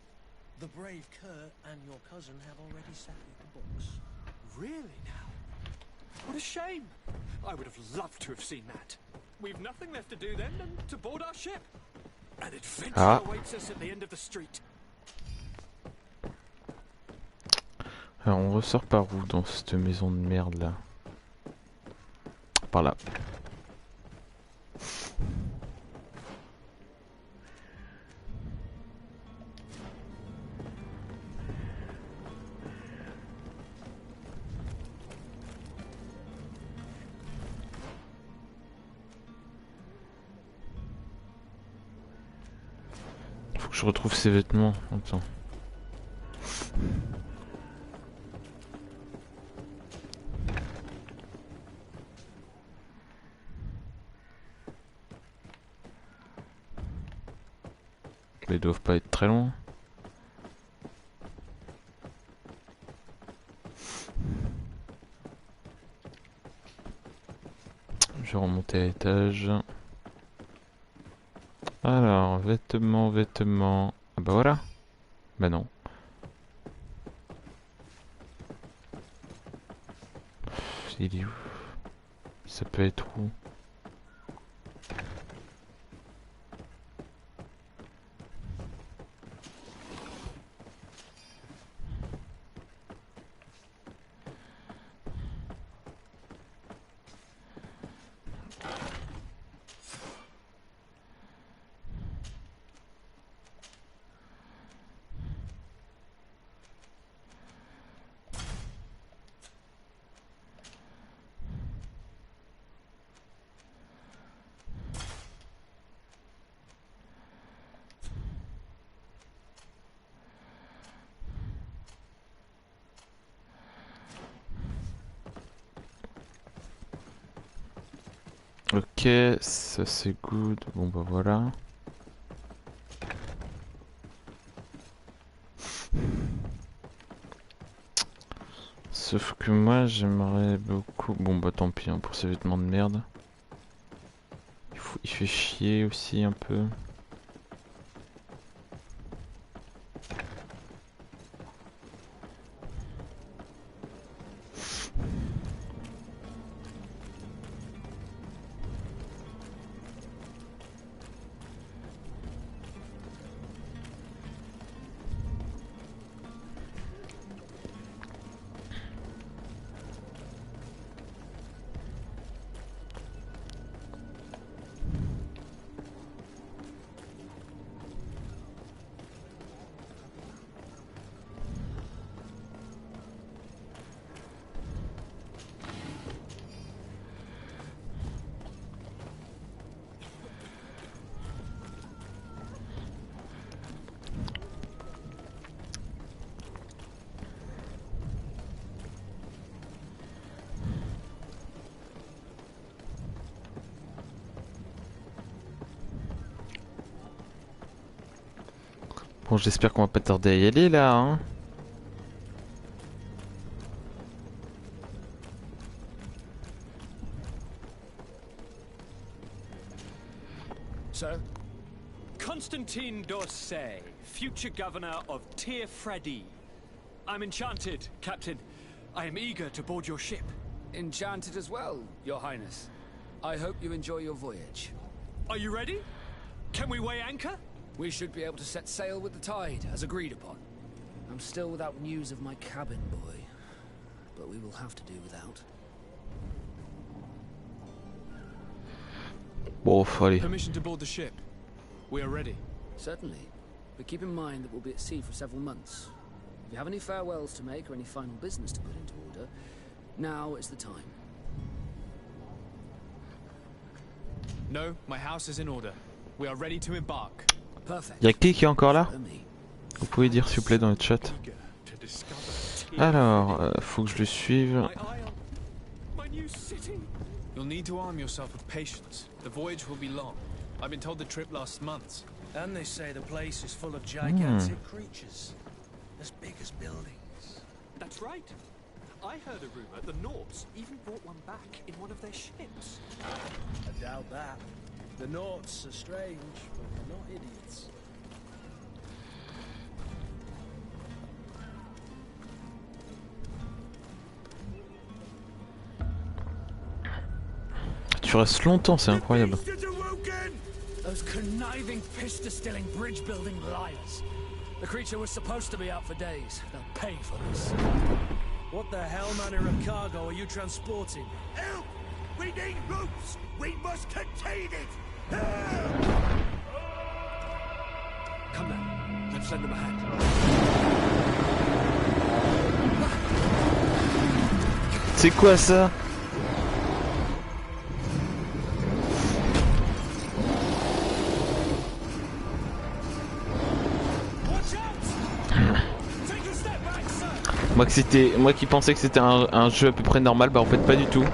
The brave Kurt and your cousin have already settled the books. Really now? What a shame. I would have loved to have seen that. We've nothing left to do then than to board our ship. An adventure awaits us at the end of the street. Alors on ressort par où dans cette maison de merde là? Par là. Faut que je retrouve ces vêtements. Attends. Ils doivent pas être très loin. Je vais remonter à l'étage. Alors, vêtements, vêtements. Ah bah voilà. Bah non. Il est où? Ça peut être où? Ok, ça c'est good. Bon bah voilà. Sauf que moi j'aimerais beaucoup... Bon bah tant pis hein, pour ces vêtements de merde. Il fait chier aussi un peu. Bon, j'espère qu'on va pas tarder à y aller là, hein. Sir? Constantine d'Orsay, future governor of Tir-Freddy. I'm enchanted, Captain. I am eager to board your ship. Enchanted as well, Your Highness. I hope you enjoy your voyage. Are you ready? Can we weigh anchor? We should be able to set sail with the tide, as agreed upon. I'm still without news of my cabin boy, but we will have to do without. Bon, faut aller. Permission to board the ship. We are ready. Certainly, but keep in mind that we'll be at sea for several months. If you have any farewells to make or any final business to put into order, now is the time. No, my house is in order. We are ready to embark. Perfect. Y'a qui est encore là? Vous pouvez dire s'il vous plaît dans le chat. Alors, faut que je le suive. You'll need to arm yourself with patience. The voyage will be long. I've been told the trip lasts months. And they say the place is full of gigantic creatures, as big as buildings. That's right. I heard a rumor the Norts even brought one back in one of their ships. I doubt that. The Norts are strange, but they're not idiots. Tu restes longtemps, c'est incroyable. Those conniving, pista-stilling, bridge-building liars. The creature was supposed to be out for days. They'll pay for this. What the hell manner of cargo are you transporting? Help! We need ropes! We must contain it! Come then, let's send them ahead. C'est quoi ça? Moi qui pensais que c'était un jeu à peu près normal, bah en fait pas du tout.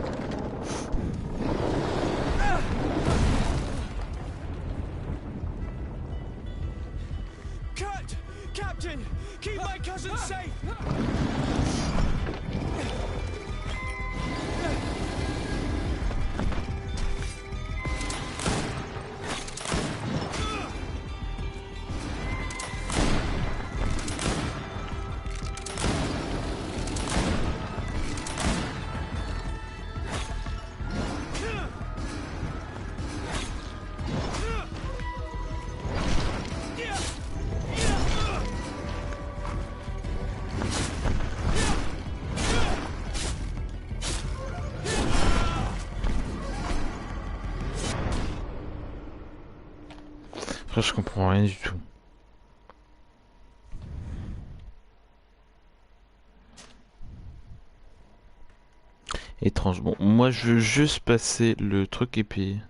Après, je comprends rien du tout. Étrange. Bon, moi, je veux juste passer le truc et puis...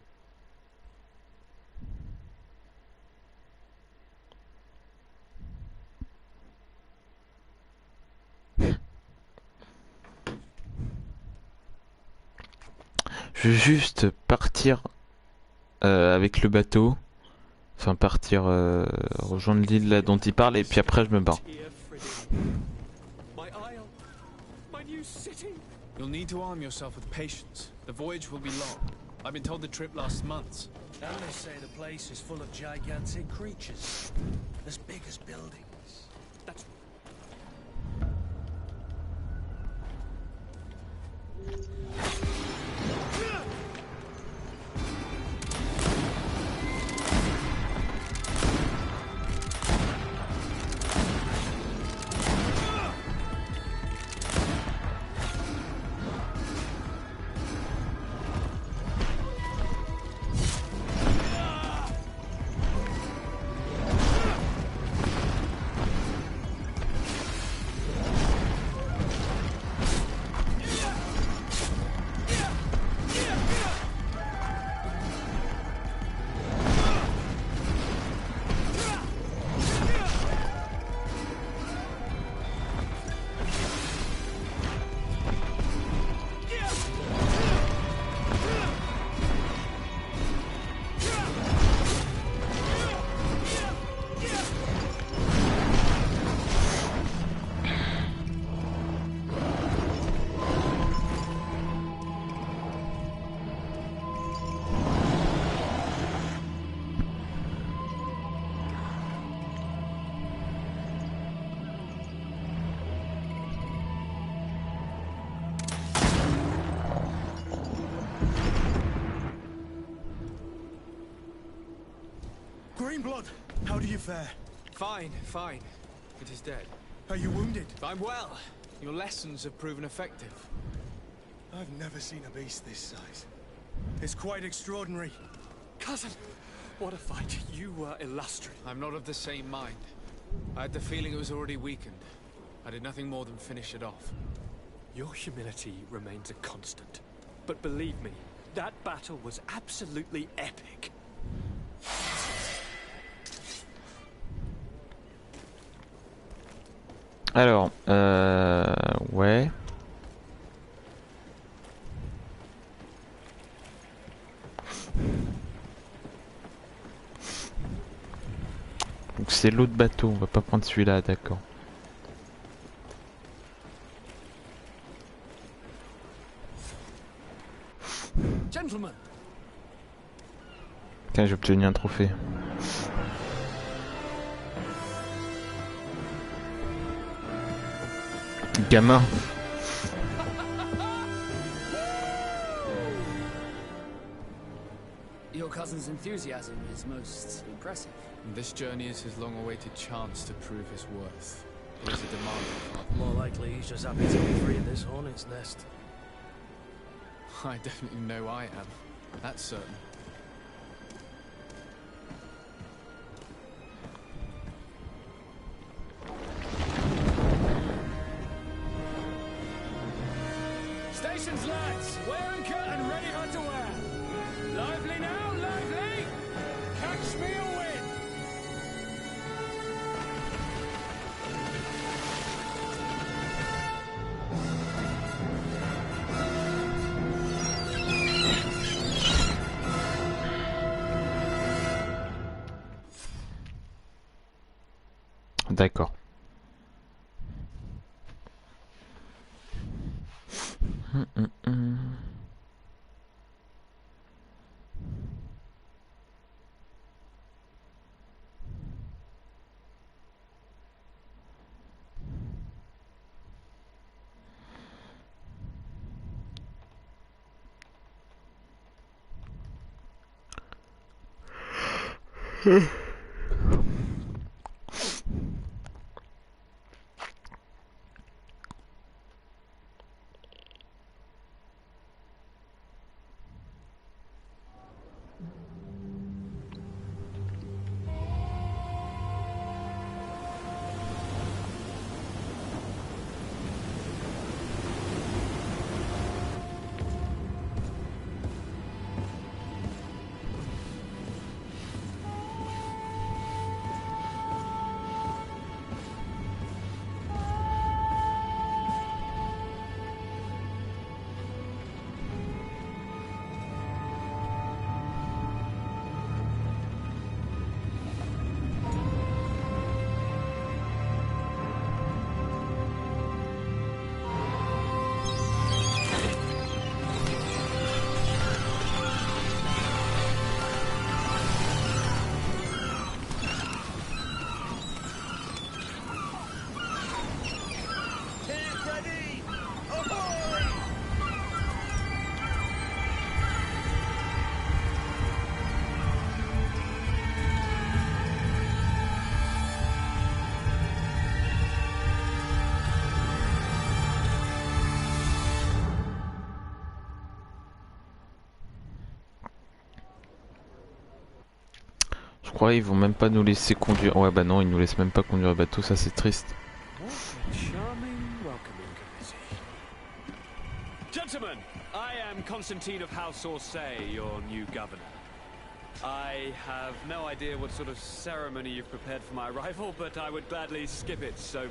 Je veux juste partir avec le bateau. Enfin, partir rejoindre l'île là dont il parle et puis après je me barre. You'll need to arm yourself with patience. The voyage will be long. I've been told the trip lasts months. And they say the place is full of gigantic creatures, as big as buildings. That's... Greenblood, how do you fare? Fine, fine. It is dead. Are you wounded? I'm well. Your lessons have proven effective. I've never seen a beast this size. It's quite extraordinary. Cousin, what a fight. You were illustrious. I'm not of the same mind. I had the feeling it was already weakened. I did nothing more than finish it off. Your humility remains a constant. But believe me, that battle was absolutely epic. Alors, ouais. Donc c'est l'autre bateau, on va pas prendre celui-là, d'accord. Gentlemen. Tiens, j'ai obtenu un trophée. Gamin. Your cousin's enthusiasm is most impressive. This journey is his long-awaited chance to prove his worth. He is a demanding father. More likely he's just happy to be free of this hornet's nest. I definitely know I am. That's certain. Stations, lads! Wear and cut and ready hot to wear. Lively now, lively! Catch me a win! D'accord. crois ils vont même pas nous laisser conduire. Ouais bah non, ils nous laissent même pas conduire le bateau, ça c'est triste. Gentlemen, I am Constantine of House Orsay, your new governor. I have no idea what sort of ceremony you've prepared for my arrival, but I would gladly skip it, so...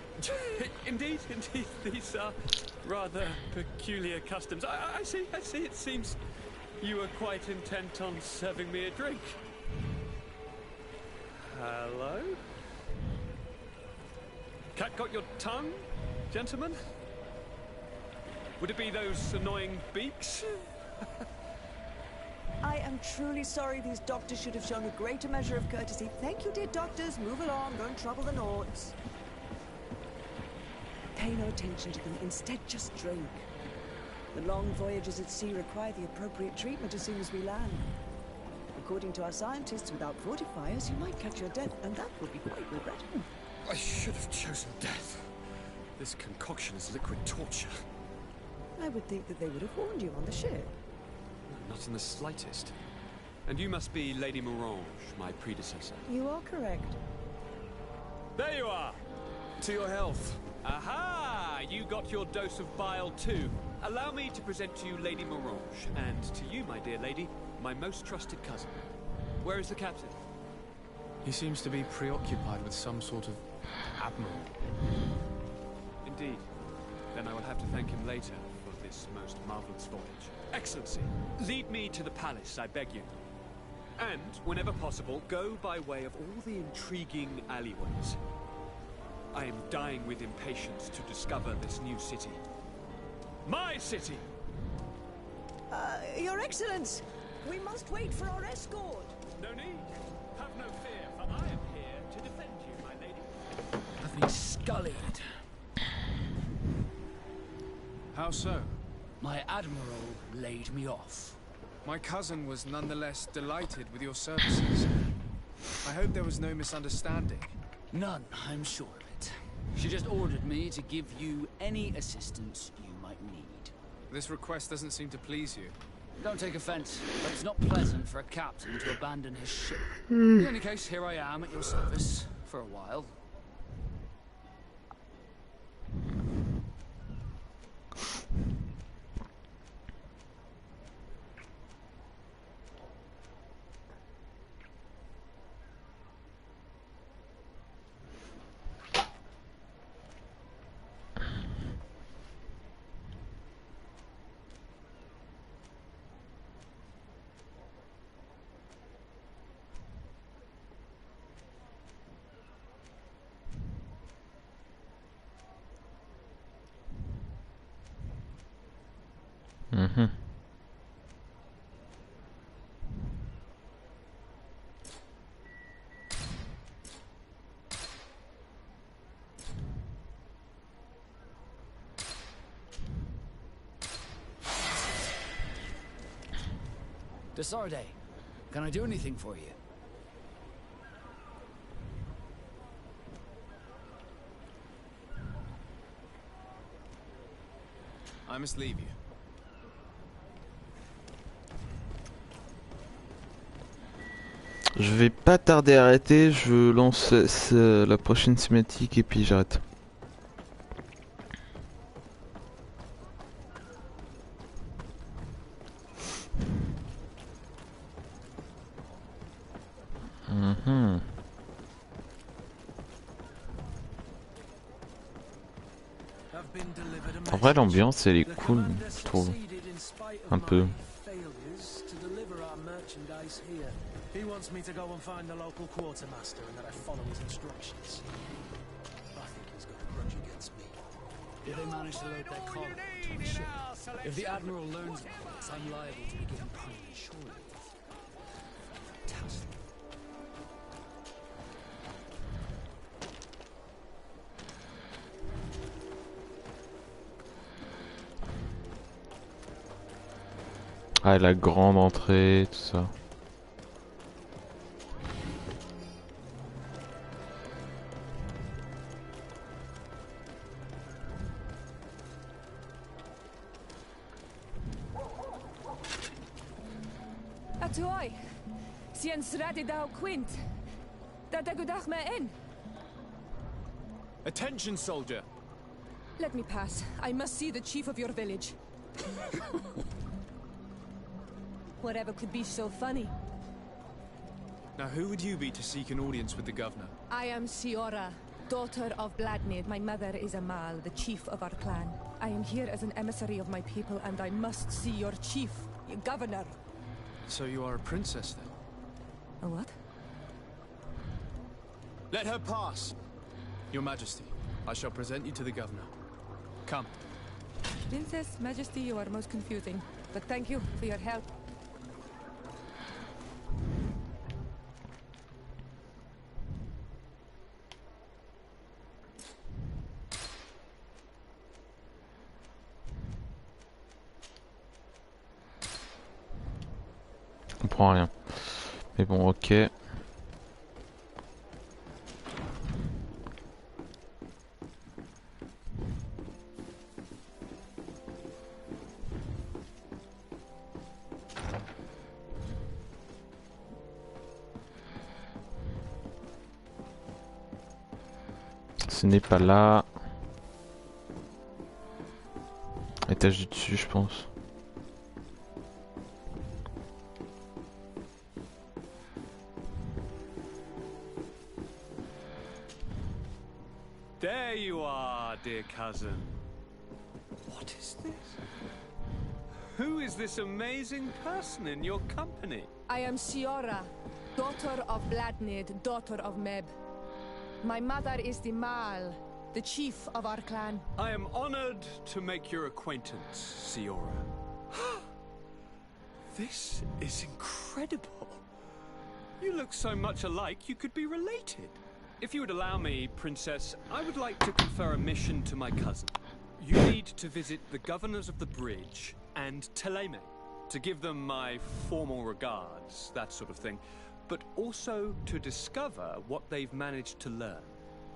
indeed, these are rather peculiar customs. I see, it seems you are quite intent on serving me a drink. Hello? Cat got your tongue, gentlemen? Would it be those annoying beaks? I am truly sorry. These doctors should have shown a greater measure of courtesy. Thank you, dear doctors. Move along. Don't trouble the Nords. Pay no attention to them. Instead, just drink. The long voyages at sea require the appropriate treatment as soon as we land. According to our scientists, without fortifiers, you might catch your death, and that would be quite regrettable. I should have chosen death. This concoction is liquid torture. I would think that they would have warned you on the ship. Not in the slightest. And you must be Lady Morange, my predecessor. You are correct. There you are! To your health. Aha! You got your dose of bile too. Allow me to present to you Lady Morange, and to you, my dear lady, my most trusted cousin. Where is the captain? He seems to be preoccupied with some sort of admiral. Indeed. Then I will have to thank him later for this most marvelous voyage. Excellency, lead me to the palace, I beg you. And, whenever possible, go by way of all the intriguing alleyways. I am dying with impatience to discover this new city. My city! Your Excellence! We must wait for our escort! No need. Have no fear, for I am here to defend you, my lady. Nothing scullied. How so? My admiral laid me off. My cousin was nonetheless delighted with your services. I hope there was no misunderstanding. None, I'm sure of it. She just ordered me to give you any assistance you might need. This request doesn't seem to please you. Don't take offense, but it's not pleasant for a captain to abandon his ship. In any case, here I am at your service for a while. Desarde, can I do anything for you? I must leave you. Je vais pas tarder à arrêter, je lance la prochaine cinématique et puis j'arrête. En vrai l'ambiance elle est cool, je trouve. Un peu. He wants me to go and find the local quartermaster and that I follow his instructions. I think he's got a grudge against me. Did they manage to load their cargo onto the ship? If the admiral learns about this, I'm liable to be given permanent shore leave. Fantastic. Ah, la grande entrée, tout ça. Atoy, Sien Srati Dao Quint, Attention, soldier. Let me pass. I must see the chief of your village. Whatever could be so funny? Now, who would you be to seek an audience with the governor? I am Siora, daughter of Bladnid. My mother is Amal, the chief of our clan. I am here as an emissary of my people, and I must see your chief, your governor. So you are a princess, then? A what? Let her pass. Your Majesty, I shall present you to the governor. Come. Princess, Majesty, you are most confusing. But thank you for your help. Je comprends rien. Mais bon, ok. Ce n'est pas là. Étage du dessus, je pense. There you are, dear cousin. What is this? Who is this amazing person in your company? I am Siora, daughter of Bladnid, daughter of Meb. My mother is the Mal, the chief of our clan. I am honored to make your acquaintance, Siora. This is incredible. You look so much alike you could be related. If you would allow me, Princess, I would like to confer a mission to my cousin. You need to visit the governors of the bridge and Teleme to give them my formal regards, that sort of thing, but also to discover what they've managed to learn.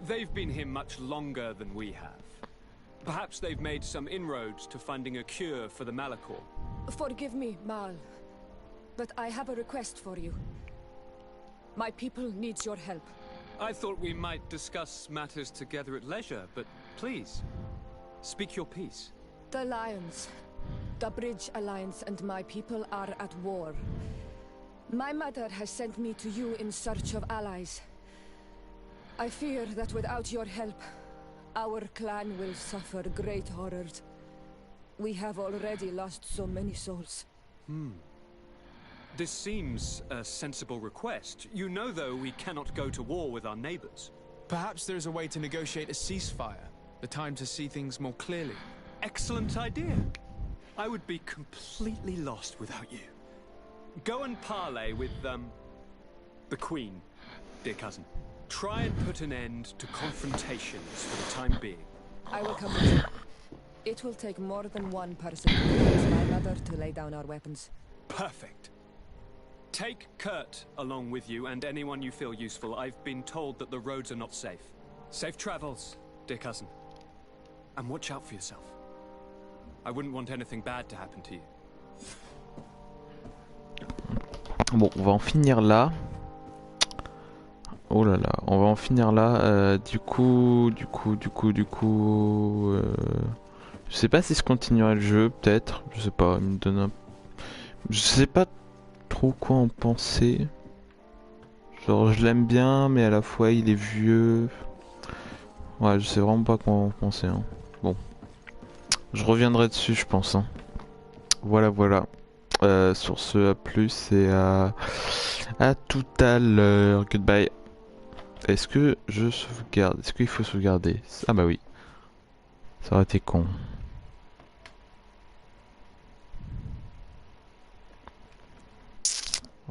They've been here much longer than we have. Perhaps they've made some inroads to finding a cure for the Malachor. Forgive me, Mal, but I have a request for you. My people needs your help. I thought we might discuss matters together at leisure, but please, speak your piece. The Lions, the Bridge Alliance and my people are at war. My mother has sent me to you in search of allies. I fear that without your help, our clan will suffer great horrors. We have already lost so many souls. This seems a sensible request. You know, though, we cannot go to war with our neighbors. Perhaps there is a way to negotiate a ceasefire. The time to see things more clearly. Excellent idea. I would be completely lost without you. Go and parley with, the Queen, dear cousin. Try and put an end to confrontations for the time being. I will come with you. It will take more than one person to convince my mother to lay down our weapons. Perfect. Take Kurt along with you and anyone you feel useful. I've been told that the roads are not safe. Safe travels, dear cousin. And watch out for yourself. I wouldn't want anything bad to happen to you. Bon, on va en finir là. Oh là là, on va en finir là. Du coup, je sais pas si je continuerai le jeu, peut-être. Je sais pas, il me donne un... Je sais pas trop quoi en penser. Genre, je l'aime bien, mais à la fois il est vieux. Ouais, je sais vraiment pas quoi en penser. Hein. Bon, je reviendrai dessus, je pense. Hein. Voilà, voilà. Sur ce, à plus et à tout à l'heure. Goodbye. Est-ce que je sauvegarde? Est-ce qu'il faut sauvegarder? Ah bah oui. Ça aurait été con.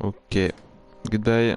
Ok. Goodbye.